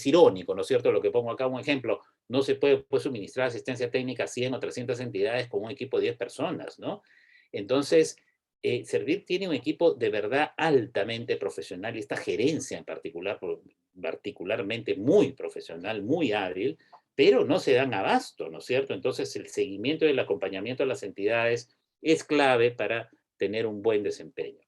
irónico, ¿no es cierto? Lo que pongo acá, un ejemplo, no se puede pues, suministrar asistencia técnica a 100 o 300 entidades con un equipo de 10 personas, ¿no? Entonces, Servir tiene un equipo de verdad altamente profesional y esta gerencia en particular, particularmente muy profesional, muy hábil, pero no se dan abasto, ¿no es cierto? Entonces, el seguimiento y el acompañamiento de las entidades es clave para tener un buen desempeño.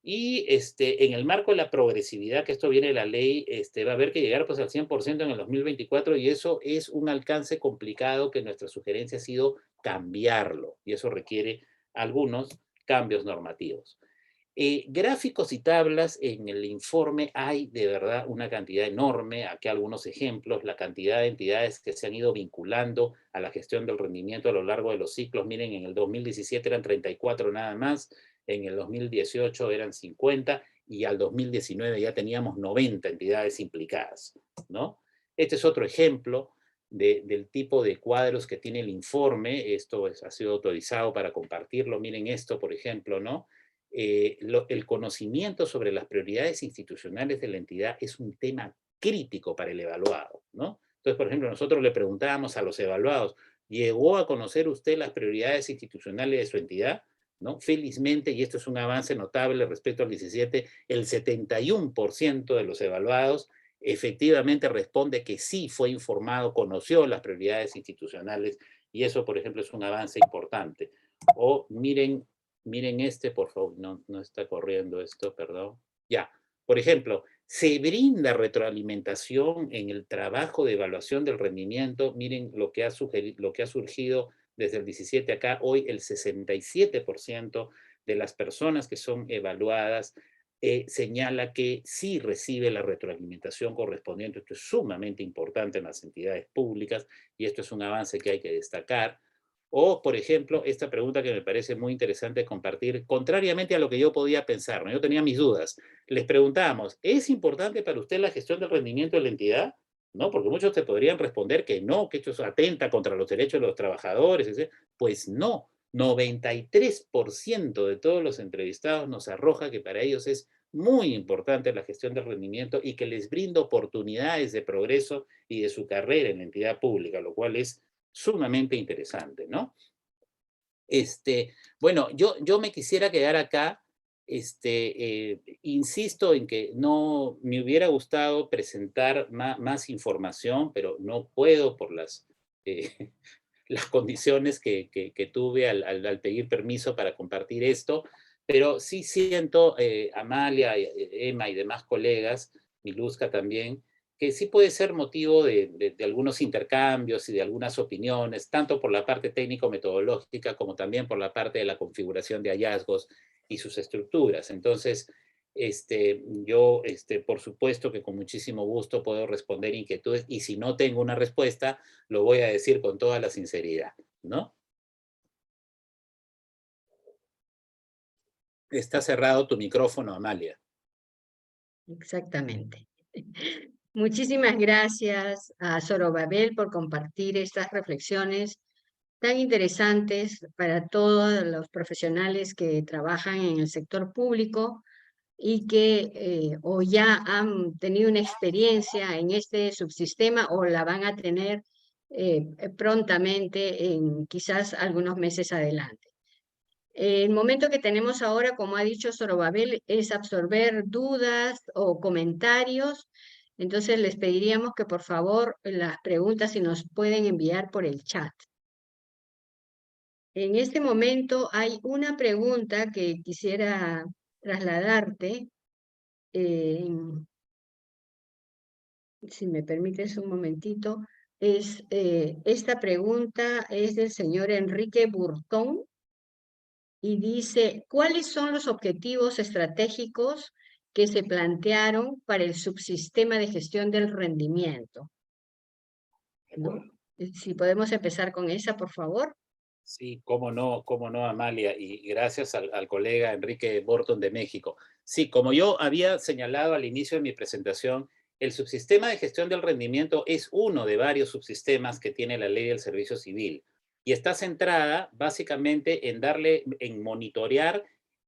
Y en el marco de la progresividad, que esto viene de la ley, va a haber que llegar pues, al 100% en el 2024 y eso es un alcance complicado que nuestra sugerencia ha sido cambiarlo y eso requiere algunos cambios normativos. Gráficos y tablas en el informe hay de verdad una cantidad enorme, aquí algunos ejemplos, la cantidad de entidades que se han ido vinculando a la gestión del rendimiento a lo largo de los ciclos, miren, en el 2017 eran 34 nada más, en el 2018 eran 50 y al 2019 ya teníamos 90 entidades implicadas, ¿no? Este es otro ejemplo del tipo de cuadros que tiene el informe, esto ha sido autorizado para compartirlo, miren esto, por ejemplo, ¿no? El conocimiento sobre las prioridades institucionales de la entidad es un tema crítico para el evaluado, ¿no? Entonces, por ejemplo, nosotros le preguntábamos a los evaluados, ¿llegó a conocer usted las prioridades institucionales de su entidad? ¿No? Felizmente, y esto es un avance notable respecto al 17, el 71% de los evaluados efectivamente responde que sí fue informado, conoció las prioridades institucionales, y eso, por ejemplo, es un avance importante. O miren este, por favor, no está corriendo esto, perdón. Ya, por ejemplo, se brinda retroalimentación en el trabajo de evaluación del rendimiento. Miren lo que ha surgido desde el 17 acá. Hoy el 67% de las personas que son evaluadas señala que sí recibe la retroalimentación correspondiente. Esto es sumamente importante en las entidades públicas y esto es un avance que hay que destacar. O, por ejemplo, esta pregunta que me parece muy interesante compartir, contrariamente a lo que yo podía pensar, ¿no? Yo tenía mis dudas. Les preguntábamos, ¿es importante para usted la gestión del rendimiento de la entidad? ¿No? Porque muchos te podrían responder que no, que esto atenta contra los derechos de los trabajadores, etc. Pues no, 93% de todos los entrevistados nos arroja que para ellos es muy importante la gestión del rendimiento y que les brinda oportunidades de progreso y de su carrera en la entidad pública, lo cual es sumamente interesante, ¿no? Bueno, yo me quisiera quedar acá. Insisto en que no me hubiera gustado presentar más información, pero no puedo por eh, las condiciones que tuve al pedir permiso para compartir esto, pero sí siento, Amalia, Emma y demás colegas, Miluska también, que sí puede ser motivo de algunos intercambios y de algunas opiniones, tanto por la parte técnico-metodológica como también por la parte de la configuración de hallazgos y sus estructuras. Entonces, yo, por supuesto que con muchísimo gusto puedo responder inquietudes y si no tengo una respuesta, lo voy a decir con toda la sinceridad, ¿no? Está cerrado tu micrófono, Amalia. Exactamente. Muchísimas gracias a Zorobabel por compartir estas reflexiones tan interesantes para todos los profesionales que trabajan en el sector público y que o ya han tenido una experiencia en este subsistema o la van a tener prontamente en quizás algunos meses adelante. El momento que tenemos ahora, como ha dicho Zorobabel, es absorber dudas o comentarios. Entonces les pediríamos que por favor las preguntas si nos pueden enviar por el chat. En este momento hay una pregunta que quisiera trasladarte. Si me permites un momentito, esta pregunta es del señor Enrique Burtón y dice, ¿cuáles son los objetivos estratégicos que se plantearon para el subsistema de gestión del rendimiento? ¿No? Si podemos empezar con esa, por favor. Sí, cómo no, Amalia, y gracias al colega Enrique Borton de México. Sí, como yo había señalado al inicio de mi presentación, el subsistema de gestión del rendimiento es uno de varios subsistemas que tiene la ley del servicio civil y está centrada básicamente en monitorear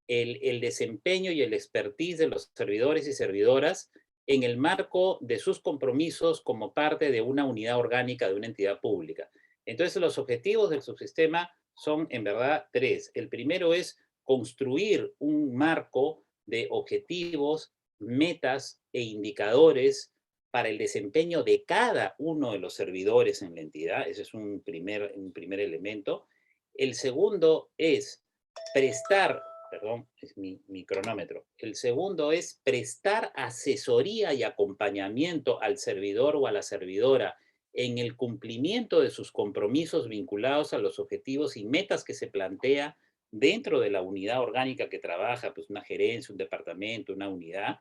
el desempeño y el expertise de los servidores y servidoras en el marco de sus compromisos como parte de una unidad orgánica de una entidad pública. Entonces, los objetivos del subsistema son en verdad tres. El primero es construir un marco de objetivos, metas e indicadores para el desempeño de cada uno de los servidores en la entidad. Ese es un primer elemento. El segundo es prestar, perdón, es mi cronómetro. El segundo es prestar asesoría y acompañamiento al servidor o a la servidora en el cumplimiento de sus compromisos vinculados a los objetivos y metas que se plantea dentro de la unidad orgánica que trabaja, pues una gerencia, un departamento, una unidad,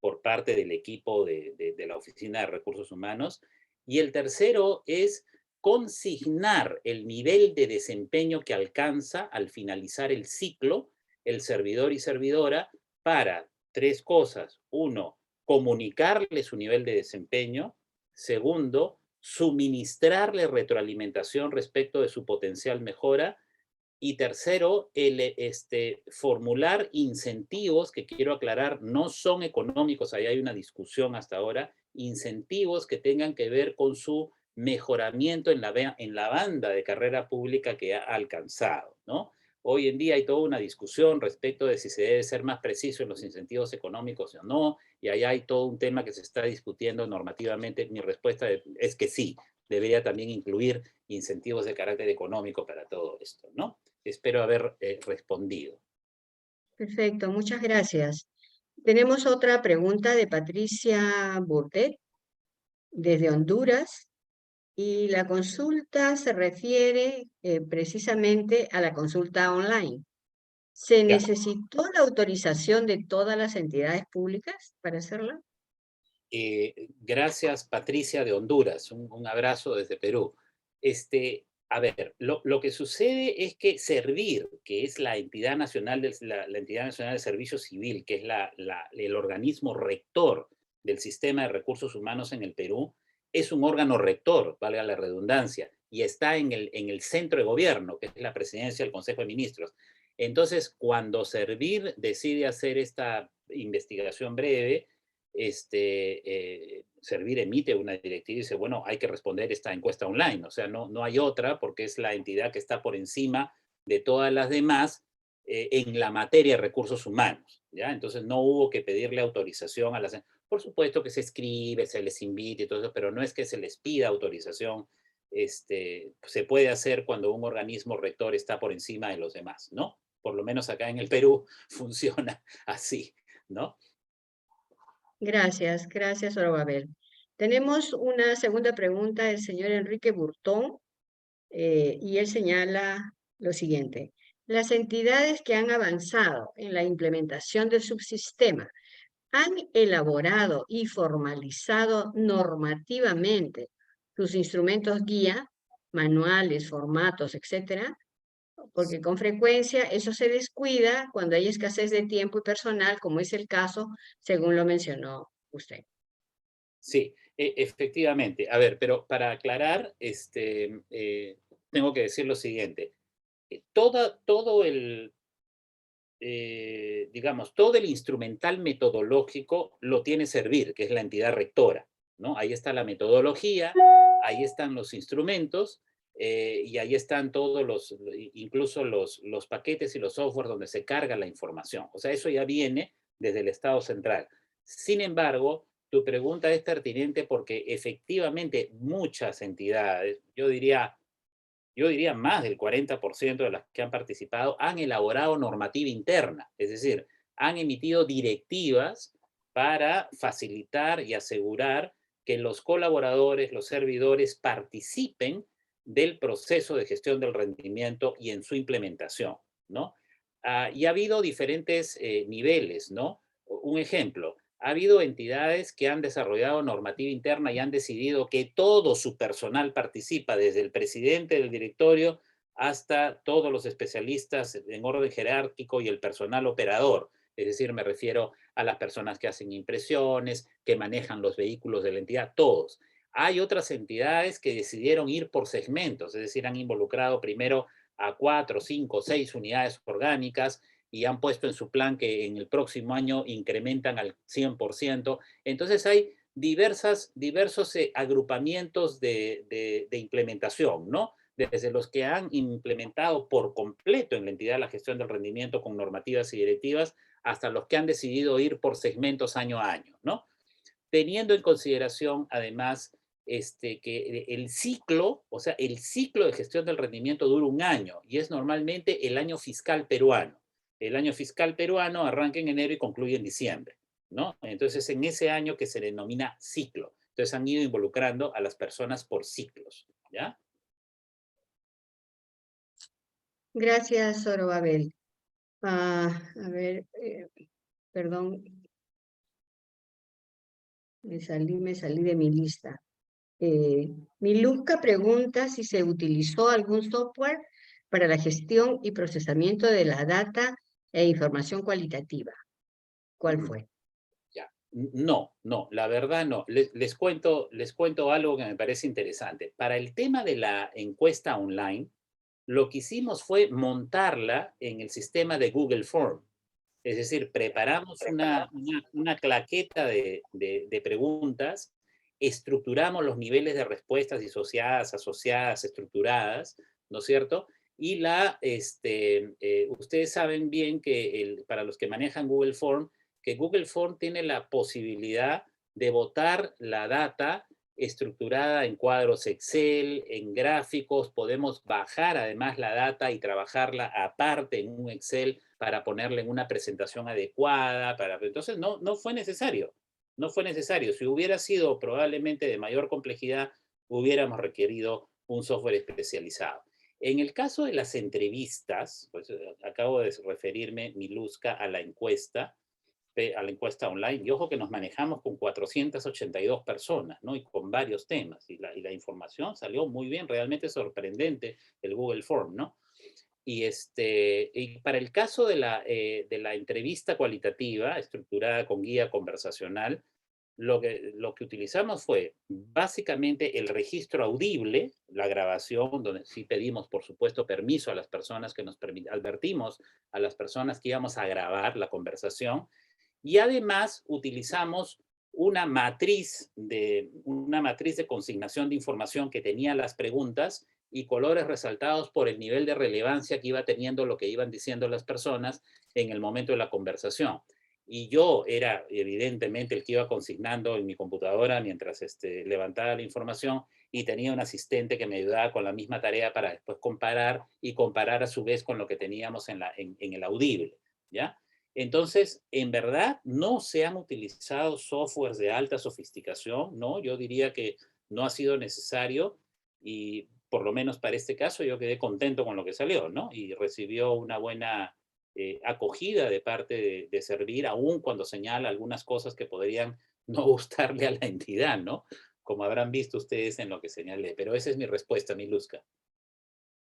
por parte del equipo de la Oficina de Recursos Humanos. Y el tercero es consignar el nivel de desempeño que alcanza al finalizar el ciclo el servidor y servidora para tres cosas. Uno, comunicarle su nivel de desempeño. Segundo, suministrarle retroalimentación respecto de su potencial mejora. Y tercero, formular incentivos, que quiero aclarar, no son económicos, ahí hay una discusión hasta ahora, incentivos que tengan que ver con su mejoramiento en la banda de carrera pública que ha alcanzado, ¿no? Hoy en día hay toda una discusión respecto de si se debe ser más preciso en los incentivos económicos o no, y ahí hay todo un tema que se está discutiendo normativamente. Mi respuesta es que sí, debería también incluir incentivos de carácter económico para todo esto, ¿no? Espero haber respondido. Perfecto, muchas gracias. Tenemos otra pregunta de Patricia Burdet, desde Honduras, y la consulta se refiere precisamente a la consulta online. ¿Se Ya. necesitó la autorización de todas las entidades públicas para hacerla? Gracias, Patricia de Honduras. Un abrazo desde Perú. A ver, lo que sucede es que Servir, que es la entidad nacional la entidad nacional de servicio civil, que es el organismo rector del sistema de recursos humanos en el Perú, es un órgano rector, valga la redundancia, y está en el centro de gobierno, que es la presidencia del Consejo de Ministros. Entonces, cuando Servir decide hacer esta investigación breve, Servir emite una directiva y dice, bueno, hay que responder esta encuesta online. O sea, no hay otra porque es la entidad que está por encima de todas las demás en la materia de recursos humanos, ¿ya? Entonces no hubo que pedirle autorización a las... Por supuesto que se escribe, se les invita y todo eso, pero no es que se les pida autorización. Se puede hacer cuando un organismo rector está por encima de los demás, ¿no? Por lo menos acá en el Perú funciona así, ¿no? Gracias, gracias, Zorobabel. Tenemos una segunda pregunta del señor Enrique Burtón, y él señala lo siguiente. Las entidades que han avanzado en la implementación del subsistema han elaborado y formalizado normativamente sus instrumentos guía, manuales, formatos, etcétera, porque con frecuencia eso se descuida cuando hay escasez de tiempo y personal, como es el caso, según lo mencionó usted. Sí, efectivamente. A ver, pero para aclarar, tengo que decir lo siguiente. Todo digamos, todo el instrumental metodológico lo tiene Servir, que es la entidad rectora, ¿no? Ahí está la metodología, ahí están los instrumentos, y ahí están todos incluso los paquetes y los software donde se carga la información. O sea, eso ya viene desde el Estado central. Sin embargo, tu pregunta es pertinente porque efectivamente muchas entidades, yo diría más del 40% de las que han participado, han elaborado normativa interna, es decir, han emitido directivas para facilitar y asegurar que los colaboradores, los servidores participen del proceso de gestión del rendimiento y en su implementación, ¿no? Y ha habido diferentes niveles, ¿no? Un ejemplo, ha habido entidades que han desarrollado normativa interna y han decidido que todo su personal participa, desde el presidente del directorio hasta todos los especialistas en orden jerárquico y el personal operador. Es decir, me refiero a las personas que hacen impresiones, que manejan los vehículos de la entidad, todos. Hay otras entidades que decidieron ir por segmentos, es decir, han involucrado primero a 4, 5, 6 unidades orgánicas y han puesto en su plan que en el próximo año incrementan al 100%. Entonces hay diversos agrupamientos de implementación, ¿no? Desde los que han implementado por completo en la entidad la gestión del rendimiento con normativas y directivas, hasta los que han decidido ir por segmentos año a año, ¿no? Teniendo en consideración, además, que el ciclo, o sea, el ciclo de gestión del rendimiento dura un año y es normalmente el año fiscal peruano. El año fiscal peruano arranca en enero y concluye en diciembre, ¿no? Entonces, en ese año que se denomina ciclo. Entonces, han ido involucrando a las personas por ciclos, ¿ya? Gracias, Zorobabel. A ver, perdón, me salí de mi lista. Miluzca pregunta si se utilizó algún software para la gestión y procesamiento de la data e información cualitativa. ¿Cuál fue? Ya. No, la verdad no. Les cuento algo que me parece interesante. Para el tema de la encuesta online, lo que hicimos fue montarla en el sistema de Google Form. Es decir, preparamos una claqueta de preguntas, estructuramos los niveles de respuestas disociadas, asociadas, estructuradas, ¿no es cierto? Y ustedes saben bien que para los que manejan Google Form, que Google Form tiene la posibilidad de botar la data estructurada en cuadros Excel, en gráficos, podemos bajar además la data y trabajarla aparte en un Excel para ponerla en una presentación adecuada. Entonces no fue necesario, no fue necesario. Si hubiera sido probablemente de mayor complejidad, hubiéramos requerido un software especializado. En el caso de las entrevistas, pues acabo de referirme, Miluska, a la encuesta online, y ojo que nos manejamos con 482 personas, ¿no? Y con varios temas, y la información salió muy bien, realmente sorprendente el Google Form, ¿no? Y para el caso de la entrevista cualitativa, estructurada con guía conversacional, lo que utilizamos fue básicamente el registro audible, la grabación, donde sí pedimos, por supuesto, permiso a las personas advertimos a las personas que íbamos a grabar la conversación, y además utilizamos una matriz de consignación de información que tenía las preguntas y colores resaltados por el nivel de relevancia que iba teniendo lo que iban diciendo las personas en el momento de la conversación. Y yo era evidentemente el que iba consignando en mi computadora mientras levantaba la información, y tenía un asistente que me ayudaba con la misma tarea para después comparar a su vez con lo que teníamos en el audible, ¿ya? Entonces, en verdad, no se han utilizado softwares de alta sofisticación, ¿no? Yo diría que no ha sido necesario, y por lo menos para este caso yo quedé contento con lo que salió, ¿no? Y recibió una buena acogida de parte de Servir, aun cuando señala algunas cosas que podrían no gustarle a la entidad, ¿no? Como habrán visto ustedes en lo que señalé. Pero esa es mi respuesta, Miluska.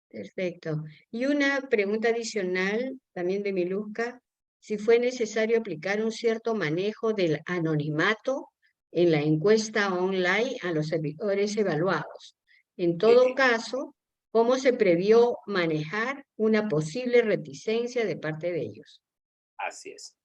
Perfecto. Y una pregunta adicional también de Miluska, si fue necesario aplicar un cierto manejo del anonimato en la encuesta online a los servidores evaluados. En todo caso, ¿cómo se previó manejar una posible reticencia de parte de ellos? Así es.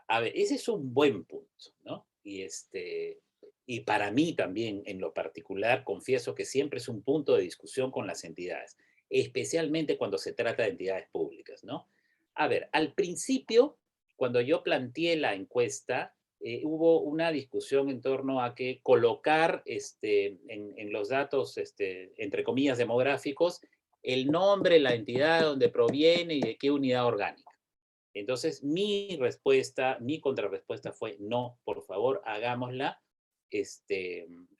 A ver, ese es un buen punto, ¿no? Y para mí también, en lo particular, confieso que siempre es un punto de discusión con las entidades, especialmente cuando se trata de entidades públicas, ¿no? A ver, al principio, cuando yo planteé la encuesta, hubo una discusión en torno a que colocar en los datos, entre comillas, demográficos, el nombre, la entidad de donde proviene y de qué unidad orgánica. Entonces, mi contrarrespuesta fue, no, por favor, hagámosla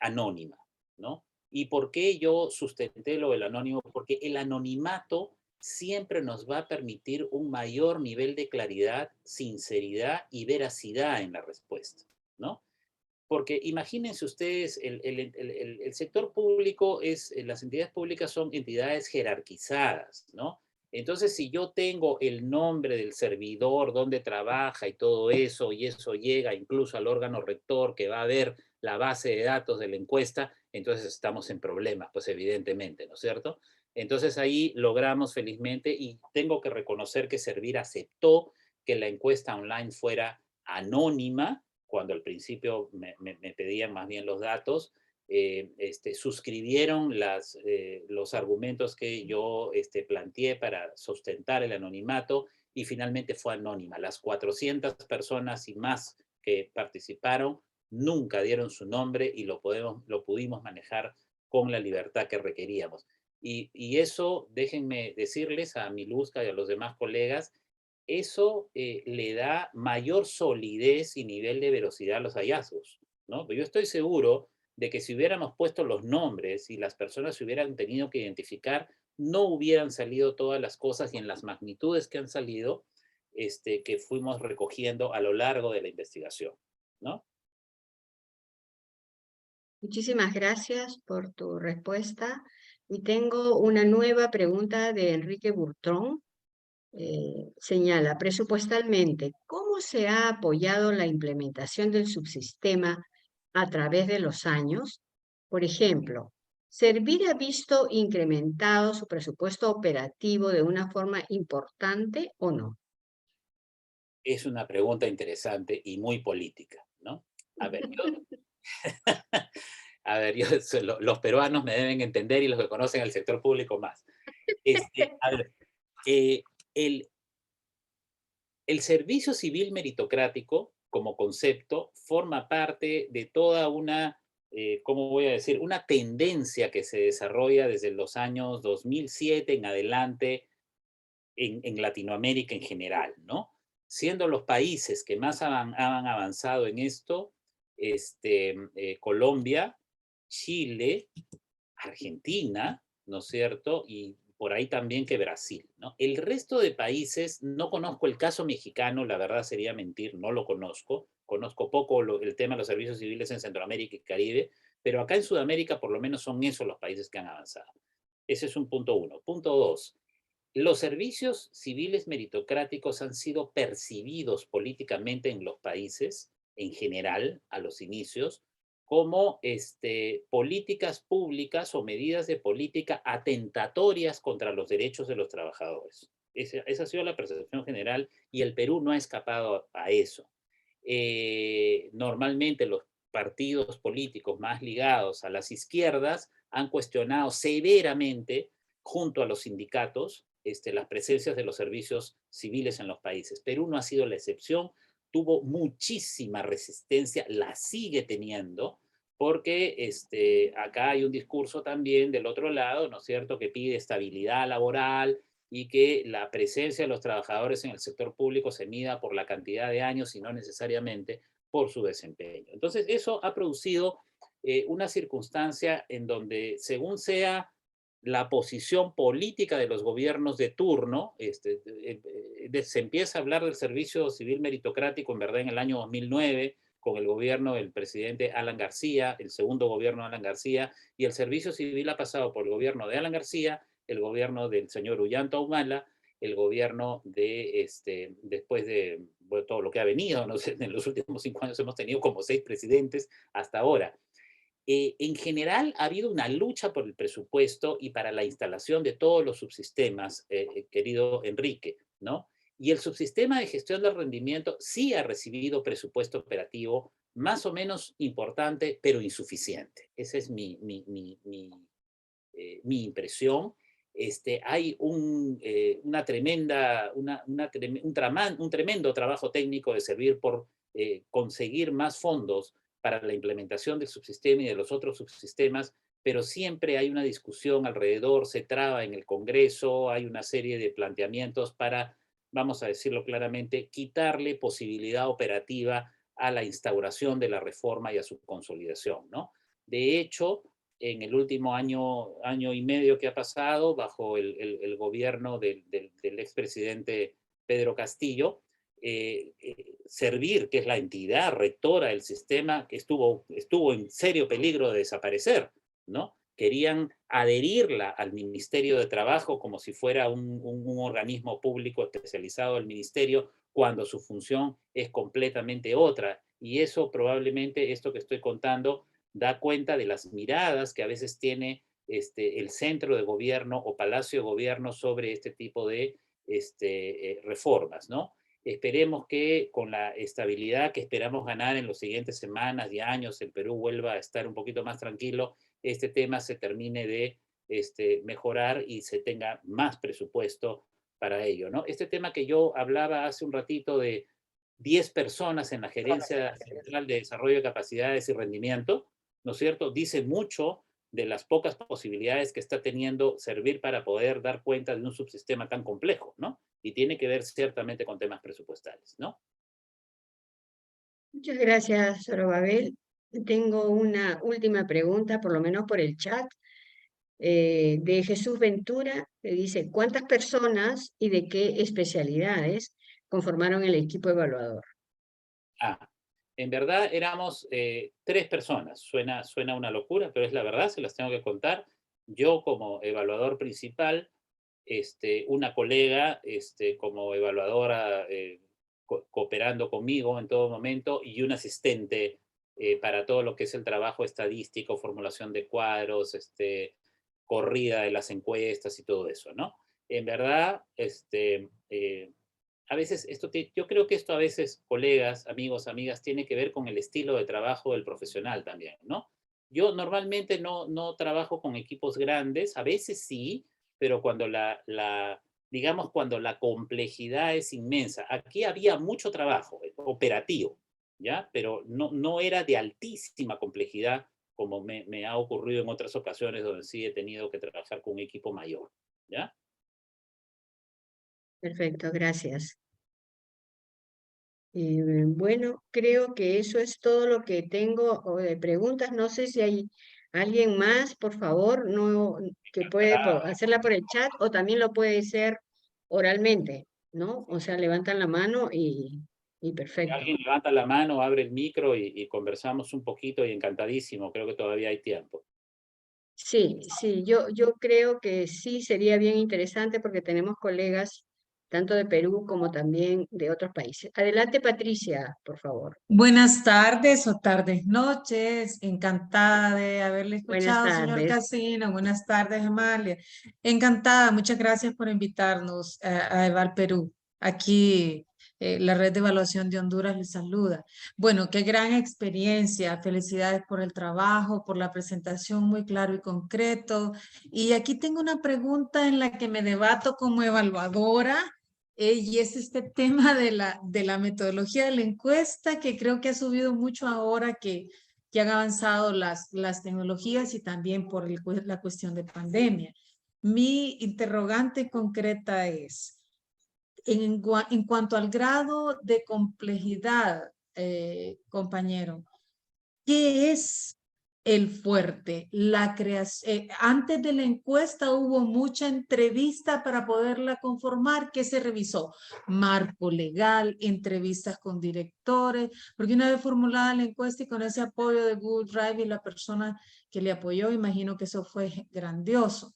anónima, ¿no? ¿Y por qué yo sustenté lo del anónimo? Porque el anonimato siempre nos va a permitir un mayor nivel de claridad, sinceridad y veracidad en la respuesta, ¿no? Porque imagínense ustedes, el sector público las entidades públicas son entidades jerarquizadas, ¿no? Entonces, si yo tengo el nombre del servidor, dónde trabaja y todo eso, y eso llega incluso al órgano rector que va a ver la base de datos de la encuesta, entonces estamos en problemas, pues evidentemente, ¿no es cierto? Entonces ahí logramos felizmente, y tengo que reconocer que Servir aceptó que la encuesta online fuera anónima, cuando al principio me pedían más bien los datos. Suscribieron los argumentos que yo planteé para sustentar el anonimato, y finalmente fue anónima. Las 400 personas y más que participaron nunca dieron su nombre, y lo pudimos manejar con la libertad que requeríamos. Y eso, déjenme decirles a Miluska y a los demás colegas, eso le da mayor solidez y nivel de velocidad a los hallazgos, ¿no? Pero yo estoy seguro de que si hubiéramos puesto los nombres y las personas se hubieran tenido que identificar, no hubieran salido todas las cosas y en las magnitudes que han salido, que fuimos recogiendo a lo largo de la investigación, ¿no? Muchísimas gracias por tu respuesta. Y tengo una nueva pregunta de Enrique Burtrón. Señala, presupuestalmente, ¿cómo se ha apoyado la implementación del subsistema a través de los años? Por ejemplo, ¿Servir ha visto incrementado su presupuesto operativo de una forma importante o no? Es una pregunta interesante y muy política, ¿no? A ver, a ver, los peruanos me deben entender y los que conocen el sector público más. A ver, eh, el, el servicio civil meritocrático como concepto forma parte de toda una, ¿cómo voy a decir? Una tendencia que se desarrolla desde los años 2007 en adelante en Latinoamérica en general, ¿no? Siendo los países que más han avanzado en esto, Colombia, Chile, Argentina, ¿no es cierto? Y por ahí también que Brasil, ¿no? El resto de países, no conozco el caso mexicano, la verdad sería mentir, no lo conozco. Conozco poco el tema de los servicios civiles en Centroamérica y Caribe, pero acá en Sudamérica por lo menos son esos los países que han avanzado. Ese es un punto uno. Punto dos, los servicios civiles meritocráticos han sido percibidos políticamente en los países, en general, a los inicios, como políticas públicas o medidas de política atentatorias contra los derechos de los trabajadores. Esa ha sido la percepción general y el Perú no ha escapado a eso. Normalmente los partidos políticos más ligados a las izquierdas han cuestionado severamente junto a los sindicatos las presencias de los servicios civiles en los países. Perú no ha sido la excepción, tuvo muchísima resistencia, la sigue teniendo, porque acá hay un discurso también del otro lado, ¿no es cierto?, que pide estabilidad laboral y que la presencia de los trabajadores en el sector público se mida por la cantidad de años y no necesariamente por su desempeño. Entonces, eso ha producido una circunstancia en donde, según sea la posición política de los gobiernos de turno, se empieza a hablar del servicio civil meritocrático, en verdad, en el año 2009, con el gobierno del presidente Alan García, el segundo gobierno de Alan García, y el servicio civil ha pasado por el gobierno de Alan García, el gobierno del señor Ollanta Humala, el gobierno después de bueno, todo lo que ha venido, no sé, en los últimos 5 años hemos tenido como 6 presidentes hasta ahora. En general ha habido una lucha por el presupuesto y para la instalación de todos los subsistemas, querido Enrique, ¿no? Y el subsistema de gestión del rendimiento sí ha recibido presupuesto operativo más o menos importante, pero insuficiente. Esa es mi impresión. Hay una tremenda, un tremendo trabajo técnico de servir por conseguir más fondos para la implementación del subsistema y de los otros subsistemas, pero siempre hay una discusión alrededor, se traba en el Congreso, hay una serie de planteamientos para, vamos a decirlo claramente, quitarle posibilidad operativa a la instauración de la reforma y a su consolidación, ¿no? De hecho, en el último año y medio que ha pasado, bajo el gobierno del expresidente Pedro Castillo, Servir, que es la entidad rectora del sistema, que estuvo en serio peligro de desaparecer, ¿no? Querían adherirla al Ministerio de Trabajo como si fuera un organismo público especializado del ministerio, cuando su función es completamente otra. Y eso probablemente, esto que estoy contando, da cuenta de las miradas que a veces tiene el centro de gobierno o palacio de gobierno sobre este tipo de reformas, ¿no? Esperemos que con la estabilidad que esperamos ganar en las siguientes semanas y años, el Perú vuelva a estar un poquito más tranquilo, este tema se termine de mejorar y se tenga más presupuesto para ello, ¿no? Este tema que yo hablaba hace un ratito de 10 personas en la Gerencia Central de Desarrollo de Capacidades y Rendimiento, ¿no es cierto? Dice mucho de las pocas posibilidades que está teniendo Servir para poder dar cuenta de un subsistema tan complejo, ¿no? Y tiene que ver ciertamente con temas presupuestales, ¿no? Muchas gracias, Zorobabel. Tengo una última pregunta, por lo menos por el chat, de Jesús Ventura, que dice, ¿cuántas personas y de qué especialidades conformaron el equipo evaluador? En verdad éramos 3 personas. Suena una locura, pero es la verdad, se las tengo que contar. Yo como evaluador principal, una colega como evaluadora cooperando conmigo en todo momento y un asistente para todo lo que es el trabajo estadístico, formulación de cuadros, corrida de las encuestas y todo eso, ¿no? En verdad, a veces yo creo que esto a veces, colegas, amigos, amigas, tiene que ver con el estilo de trabajo del profesional también, ¿no? Yo normalmente no trabajo con equipos grandes, a veces sí, pero cuando digamos, cuando la complejidad es inmensa. Aquí había mucho trabajo operativo, ¿ya? Pero no era de altísima complejidad, como me ha ocurrido en otras ocasiones donde sí he tenido que trabajar con un equipo mayor, ¿ya? Perfecto, gracias. Bueno, creo que eso es todo lo que tengo de preguntas. No sé si hay alguien más, por favor, no, que puede hacerla por el chat o también lo puede hacer oralmente, ¿no? O sea, levantan la mano y Si perfecto. alguien levanta la mano, abre el micro y conversamos un poquito y encantadísimo, creo que todavía hay tiempo. Sí, sí, yo creo que sí sería bien interesante porque tenemos colegas tanto de Perú como también de otros países. Adelante, Patricia, por favor. Buenas tardes o tardes, noches. Encantada de haberle Buenas escuchado, señor tardes. Casino. Buenas tardes, Amalia. Encantada. Muchas gracias por invitarnos a Eval Perú. Aquí la red de evaluación de Honduras les saluda. Bueno, qué gran experiencia. Felicidades por el trabajo, por la presentación muy claro y concreto. Y aquí tengo una pregunta en la que me debato como evaluadora. Y es este tema de la metodología de la encuesta que creo que ha subido mucho ahora que han avanzado las tecnologías y también por la cuestión de pandemia. Mi interrogante concreta es, en cuanto al grado de complejidad, compañero, ¿qué es el fuerte? Antes de la encuesta hubo mucha entrevista para poderla conformar. ¿Qué se revisó? Marco legal, entrevistas con directores, porque una vez formulada la encuesta y con ese apoyo de Google Drive y la persona que le apoyó, imagino que eso fue grandioso.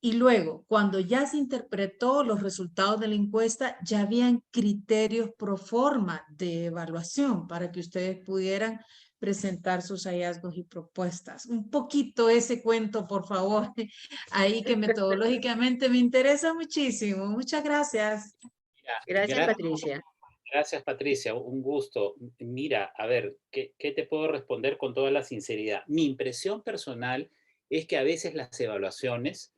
Y luego, cuando ya se interpretó los resultados de la encuesta, ya habían criterios pro forma de evaluación para que ustedes pudieran presentar sus hallazgos y propuestas. Un poquito ese cuento, por favor, ahí que metodológicamente me interesa muchísimo. Muchas gracias. Gracias, Gracias, Patricia. gracias, Patricia, un gusto. Mira, a ver, ¿qué te puedo responder con toda la sinceridad? Mi impresión personal es que a veces las evaluaciones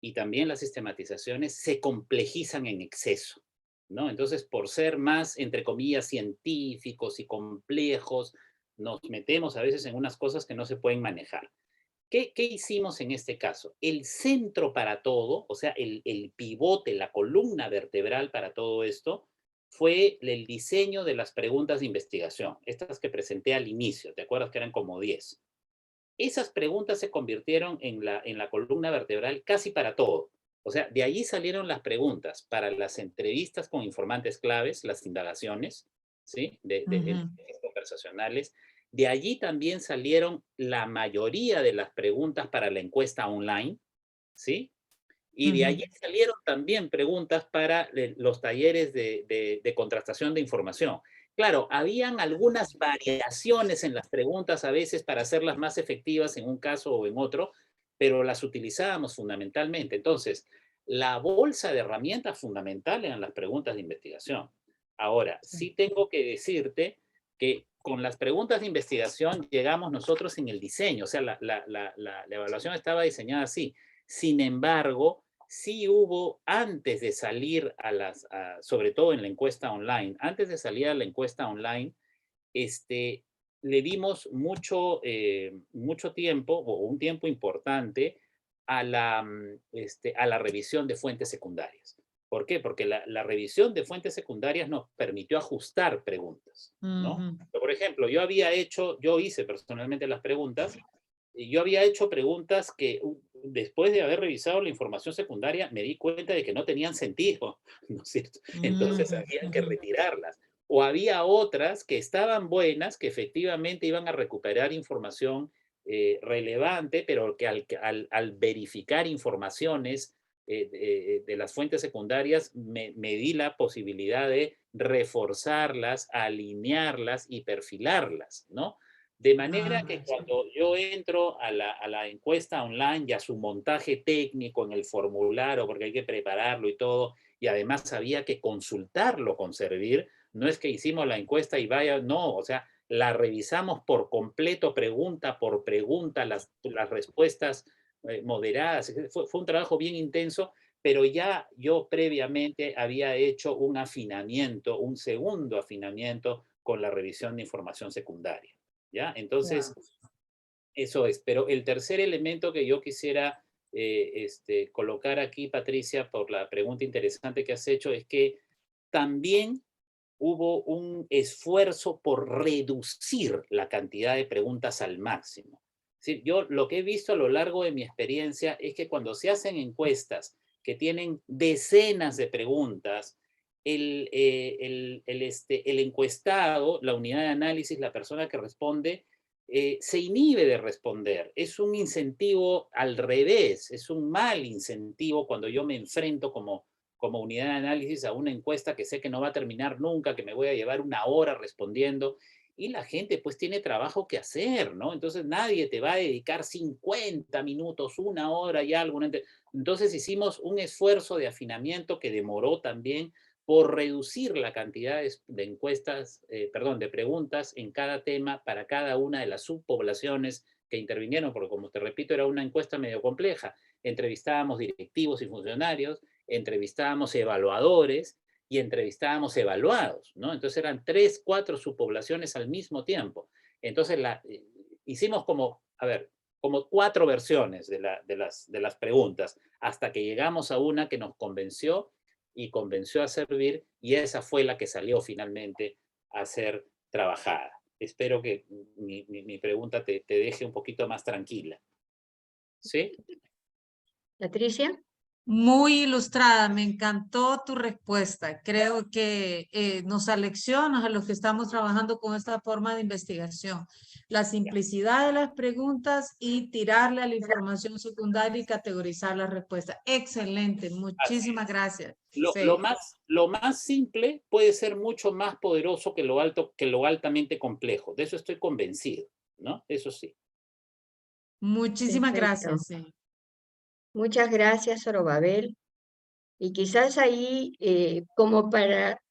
y también las sistematizaciones se complejizan en exceso, ¿no? Entonces, por ser más, entre comillas, científicos y complejos, nos metemos a veces en unas cosas que no se pueden manejar. ¿Qué hicimos en este caso? El centro para todo, o sea, el pivote, la columna vertebral para todo esto, fue el diseño de las preguntas de investigación, estas que presenté al inicio, ¿te acuerdas que eran como 10? Esas preguntas se convirtieron en la columna vertebral casi para todo. O sea, de allí salieron las preguntas para las entrevistas con informantes claves, las indagaciones, ¿sí? Conversacionales. De allí también salieron la mayoría de las preguntas para la encuesta online, ¿sí? Y de allí salieron también preguntas para los talleres de contrastación de información. Claro, habían algunas variaciones en las preguntas a veces para hacerlas más efectivas en un caso o en otro, pero las utilizábamos fundamentalmente. Entonces, la bolsa de herramientas fundamental eran las preguntas de investigación. Ahora, sí tengo que decirte que con las preguntas de investigación llegamos nosotros en el diseño, o sea, la evaluación estaba diseñada así. Sin embargo, sí hubo, antes de salir sobre todo en la encuesta online, antes de salir a la encuesta online, le dimos mucho tiempo, o un tiempo importante, a la revisión de fuentes secundarias. ¿Por qué? Porque la revisión de fuentes secundarias nos permitió ajustar preguntas, ¿no? Por ejemplo, yo hice personalmente las preguntas, y yo había hecho preguntas que después de haber revisado la información secundaria me di cuenta de que no tenían sentido, ¿no es cierto? Entonces había que retirarlas. O había otras que estaban buenas, que efectivamente iban a recuperar información relevante, pero que al verificar informaciones de las fuentes secundarias me di la posibilidad de reforzarlas, alinearlas y perfilarlas, ¿no? De manera que sí. cuando yo entro a la encuesta online y a su montaje técnico en el formulario, porque hay que prepararlo y todo, y además había que consultarlo con Servir, no es que hicimos la encuesta y vaya, no, o sea, la revisamos por completo, pregunta por pregunta, las respuestas moderadas. Fue un trabajo bien intenso, pero ya yo previamente había hecho un afinamiento, un segundo afinamiento con la revisión de información secundaria. ¿Ya? Entonces, Wow. eso es. Pero el tercer elemento que yo quisiera colocar aquí, Patricia, por la pregunta interesante que has hecho, es que también hubo un esfuerzo por reducir la cantidad de preguntas al máximo. Sí, yo lo que he visto a lo largo de mi experiencia es que cuando se hacen encuestas que tienen decenas de preguntas, el encuestado, la unidad de análisis, la persona que responde, se inhibe de responder. Es un incentivo al revés, es un mal incentivo cuando yo me enfrento como unidad de análisis a una encuesta que sé que no va a terminar nunca, que me voy a llevar una hora respondiendo, y la gente pues tiene trabajo que hacer, ¿no? Entonces nadie te va a dedicar 50 minutos, una hora y algo. Entonces hicimos un esfuerzo de afinamiento que demoró también por reducir la cantidad de encuestas, de preguntas en cada tema para cada una de las subpoblaciones que intervinieron, porque como te repito, era una encuesta medio compleja. Entrevistábamos directivos y funcionarios, entrevistábamos evaluadores y entrevistábamos evaluados, ¿no? Entonces eran 3, 4 subpoblaciones al mismo tiempo. Entonces hicimos como 4 versiones de las preguntas, hasta que llegamos a una que nos convenció y convenció a Servir, y esa fue la que salió finalmente a ser trabajada. Espero que mi pregunta te deje un poquito más tranquila. ¿Sí? Patricia. Muy ilustrada, me encantó tu respuesta. Creo que nos aleccionas a los que estamos trabajando con esta forma de investigación. La simplicidad de las preguntas y tirarle a la información secundaria y categorizar las respuestas. Excelente, muchísimas gracias. Sí. Lo más simple puede ser mucho más poderoso que lo altamente complejo. De eso estoy convencido, ¿no? Eso sí. Muchísimas Perfecto. gracias. Sí. Muchas gracias, Zorobabel. Y quizás ahí, como para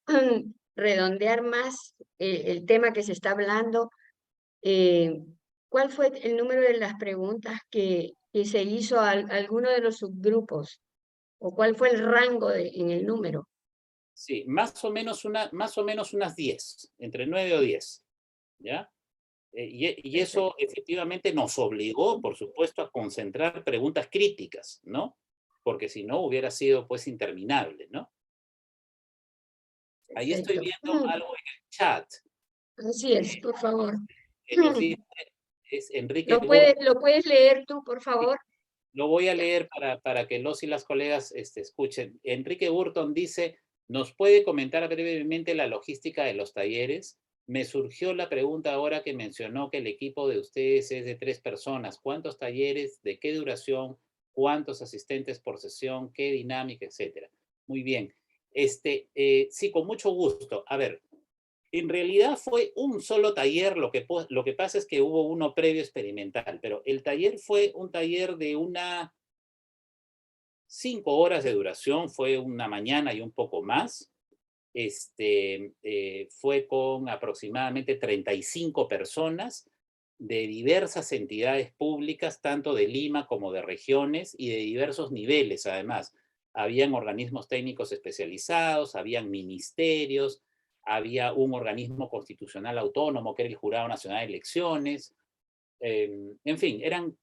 redondear más el tema que se está hablando, ¿cuál fue el número de las preguntas que se hizo a alguno de los subgrupos? ¿O cuál fue el rango en el número? Sí, más o menos unas 10, entre 9 o 10, ¿ya? Y eso efectivamente nos obligó, por supuesto, a concentrar preguntas críticas, ¿no? Porque si no hubiera sido pues interminable, ¿no? Ahí estoy Perfecto. viendo algo en el chat. Así es, por favor. Que nos dice, es Enrique ¿Lo puedes leer tú, por favor? Lo voy a leer para que los y las colegas escuchen. Enrique Burton dice, ¿nos puede comentar brevemente la logística de los talleres? Me surgió la pregunta ahora que mencionó que el equipo de ustedes es de 3 personas. ¿Cuántos talleres? ¿De qué duración? ¿Cuántos asistentes por sesión? ¿Qué dinámica? Etcétera. Muy bien. Sí, con mucho gusto. A ver, en realidad fue un solo taller, lo que pasa es que hubo uno previo experimental, pero el taller fue un taller de 5 horas de duración, fue una mañana y un poco más. Fue con aproximadamente 35 personas de diversas entidades públicas, tanto de Lima como de regiones y de diversos niveles, además. Habían organismos técnicos especializados, habían ministerios, había un organismo constitucional autónomo que era el Jurado Nacional de Elecciones. En fin, eran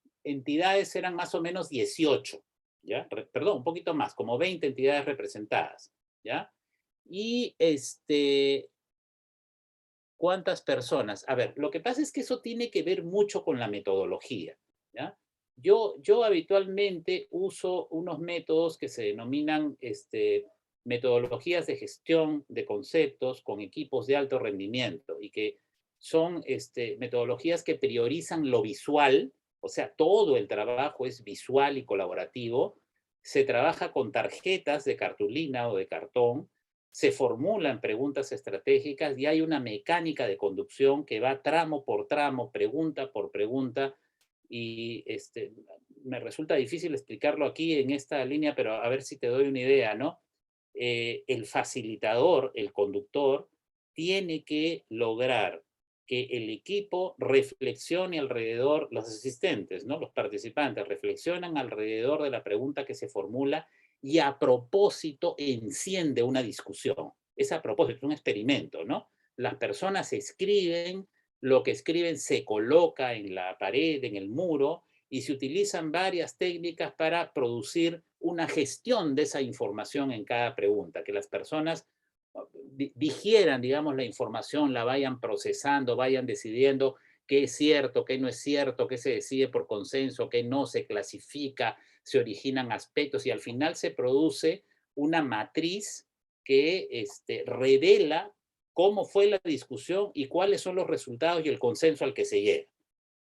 más o menos 18, ¿ya? Perdón, un poquito más, como 20 entidades representadas, ¿ya? Y ¿cuántas personas? A ver, lo que pasa es que eso tiene que ver mucho con la metodología, ¿ya? Yo habitualmente uso unos métodos que se denominan metodologías de gestión de conceptos con equipos de alto rendimiento y que son metodologías que priorizan lo visual, o sea, todo el trabajo es visual y colaborativo. Se trabaja con tarjetas de cartulina o de cartón se formulan preguntas estratégicas y hay una mecánica de conducción que va tramo por tramo, pregunta por pregunta, y me resulta difícil explicarlo aquí en esta línea, pero a ver si te doy una idea, ¿no? El facilitador, el conductor, tiene que lograr que el equipo reflexione alrededor, los asistentes, ¿no? Los participantes reflexionan alrededor de la pregunta que se formula y a propósito enciende una discusión. Es a propósito, es un experimento, ¿no? Las personas escriben, lo que escriben se coloca en la pared, en el muro, y se utilizan varias técnicas para producir una gestión de esa información en cada pregunta, que las personas digieran, digamos, la información, la vayan procesando, vayan decidiendo qué es cierto, qué no es cierto, qué se decide por consenso, qué no, se clasifica, se originan aspectos y al final se produce una matriz que revela cómo fue la discusión y cuáles son los resultados y el consenso al que se llega.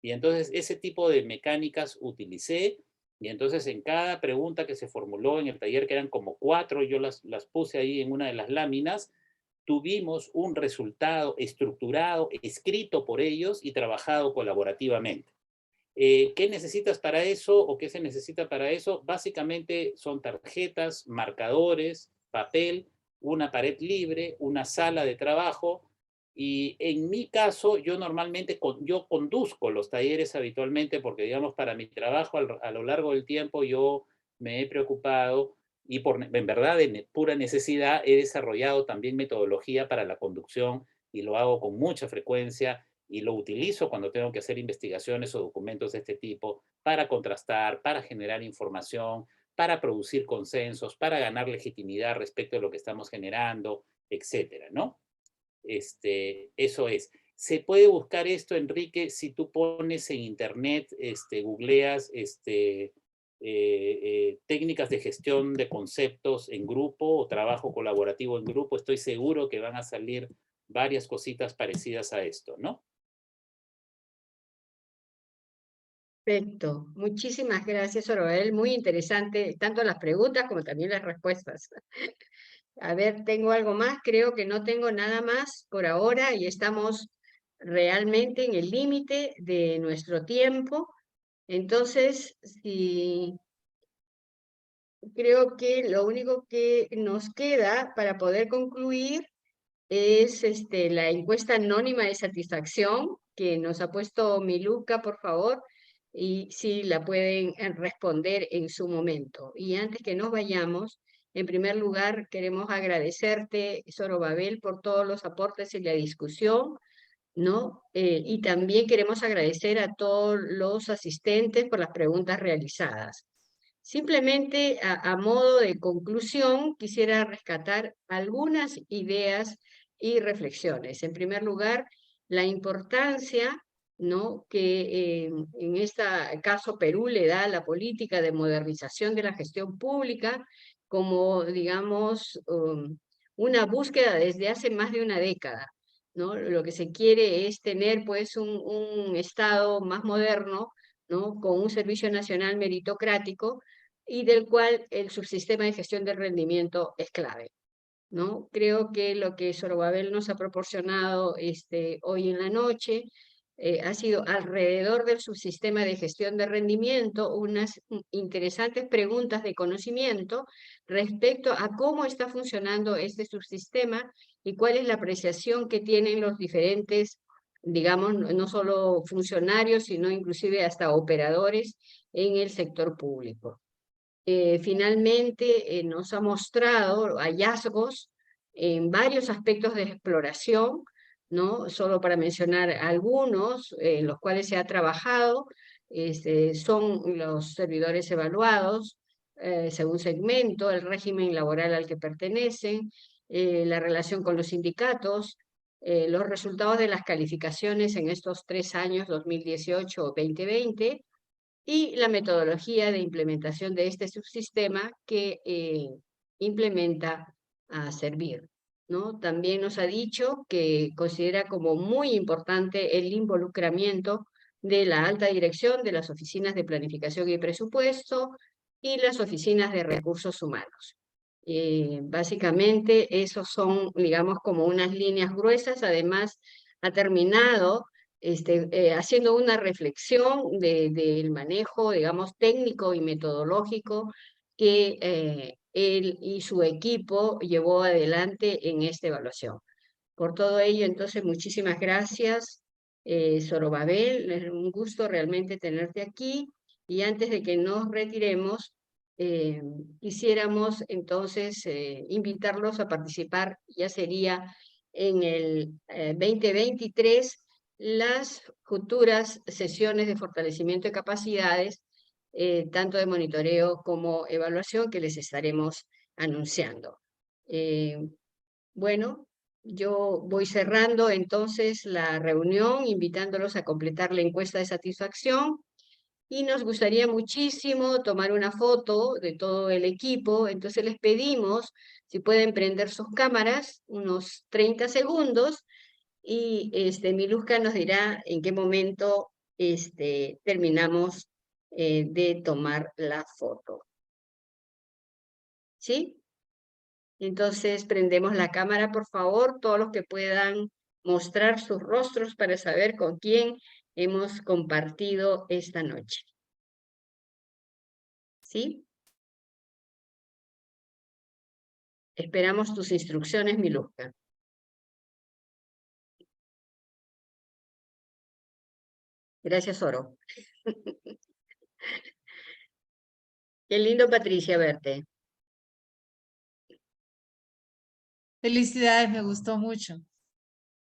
Y entonces ese tipo de mecánicas utilicé, y entonces en cada pregunta que se formuló en el taller, que eran como 4, yo las puse ahí en una de las láminas, tuvimos un resultado estructurado, escrito por ellos y trabajado colaborativamente. ¿Qué necesitas para eso o qué se necesita para eso? Básicamente son tarjetas, marcadores, papel, una pared libre, una sala de trabajo. Y en mi caso, yo normalmente yo conduzco los talleres habitualmente porque, digamos, para mi trabajo a lo largo del tiempo yo me he preocupado y en verdad, de pura necesidad, he desarrollado también metodología para la conducción y lo hago con mucha frecuencia y lo utilizo cuando tengo que hacer investigaciones o documentos de este tipo para contrastar, para generar información, para producir consensos, para ganar legitimidad respecto a lo que estamos generando, etcétera, ¿no? Eso es. Se puede buscar esto, Enrique, si tú pones en internet, googleas, técnicas de gestión de conceptos en grupo o trabajo colaborativo en grupo, estoy seguro que van a salir varias cositas parecidas a esto, ¿no? Perfecto. Muchísimas gracias, Oroel. Muy interesante, tanto las preguntas como también las respuestas. A ver, ¿tengo algo más? Creo que no tengo nada más por ahora y estamos realmente en el límite de nuestro tiempo. Entonces, creo que lo único que nos queda para poder concluir es la encuesta anónima de satisfacción que nos ha puesto Miluca, por favor, y si la pueden responder en su momento. Y antes que nos vayamos, en primer lugar, queremos agradecerte, Zorobabel, por todos los aportes en la discusión, ¿no? Y también queremos agradecer a todos los asistentes por las preguntas realizadas. Simplemente a modo de conclusión, quisiera rescatar algunas ideas y reflexiones. En primer lugar, la importancia, ¿no?, que en este caso Perú le da a la política de modernización de la gestión pública como, digamos, una búsqueda desde hace más de una década, ¿no? Lo que se quiere es tener pues un Estado más moderno, ¿no?, con un servicio nacional meritocrático y del cual el subsistema de gestión del rendimiento es clave, ¿no? Creo que lo que Zorobabel nos ha proporcionado hoy en la noche ha sido alrededor del subsistema de gestión de rendimiento unas interesantes preguntas de conocimiento respecto a cómo está funcionando este subsistema y cuál es la apreciación que tienen los diferentes, digamos, no solo funcionarios, sino inclusive hasta operadores en el sector público. Finalmente nos ha mostrado hallazgos en varios aspectos de exploración, ¿no? Solo para mencionar algunos, en los cuales se ha trabajado, son los servidores evaluados, según segmento, el régimen laboral al que pertenecen, la relación con los sindicatos, los resultados de las calificaciones en estos 3 años, 2018 o 2020, y la metodología de implementación de este subsistema que implementa a Servir, ¿no? También nos ha dicho que considera como muy importante el involucramiento de la alta dirección de las oficinas de planificación y presupuesto y las oficinas de recursos humanos. Básicamente, esos son, digamos, como unas líneas gruesas. Además, ha terminado haciendo una reflexión del manejo, digamos, técnico y metodológico que él y su equipo llevó adelante en esta evaluación. Por todo ello, entonces, muchísimas gracias, Zorobabel. Es un gusto realmente tenerte aquí. Y antes de que nos retiremos, quisiéramos entonces invitarlos a participar, ya sería en el 2023, las futuras sesiones de fortalecimiento de capacidades, tanto de monitoreo como evaluación, que les estaremos anunciando. Bueno, yo voy cerrando entonces la reunión, invitándolos a completar la encuesta de satisfacción. Y nos gustaría muchísimo tomar una foto de todo el equipo. Entonces les pedimos si pueden prender sus cámaras unos 30 segundos y Miluska nos dirá en qué momento terminamos de tomar la foto. ¿Sí? Entonces prendemos la cámara, por favor, todos los que puedan mostrar sus rostros para saber con quién hemos compartido esta noche. ¿Sí? Esperamos tus instrucciones, Miluska. Gracias, Oro. Qué lindo, Patricia, verte. Felicidades, me gustó mucho.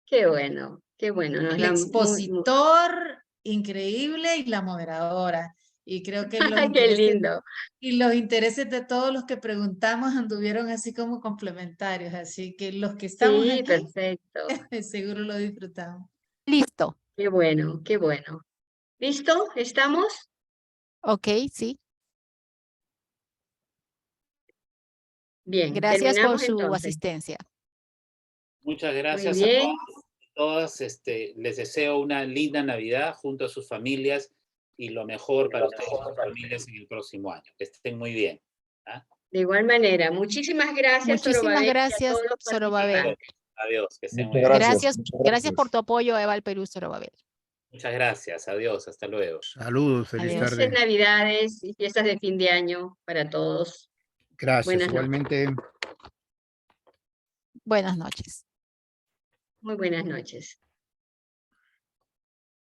Qué bueno, qué bueno. Nos El da expositor, increíble, y la moderadora. Y creo que los Qué intereses, lindo. y los intereses de todos los que preguntamos anduvieron así como complementarios. Así que los que estamos Sí, aquí, perfecto. seguro lo disfrutamos. Listo. Qué bueno, qué bueno. ¿Listo? ¿Estamos? Ok, sí. Bien, Gracias por terminamos su entonces. asistencia. Muchas Muy gracias a bien. todas. Les deseo una linda Navidad junto a sus familias y lo mejor para ustedes y sus familias en el próximo año. Que estén muy bien. ¿Ah? De igual manera, muchísimas gracias, Muchísimas Zorobabel, y a gracias, todos los Zorobabel. participantes. Adiós, que estén muy Muchas bien. gracias. Gracias por tu apoyo, Eva al Perú, Zorobabel. Muchas gracias. Adiós. Hasta luego. Saludos, feliz Adiós. Felices tarde. Navidades y fiestas de fin de año para todos. Gracias, Buenas noches. igualmente. Buenas noches. Muy buenas noches.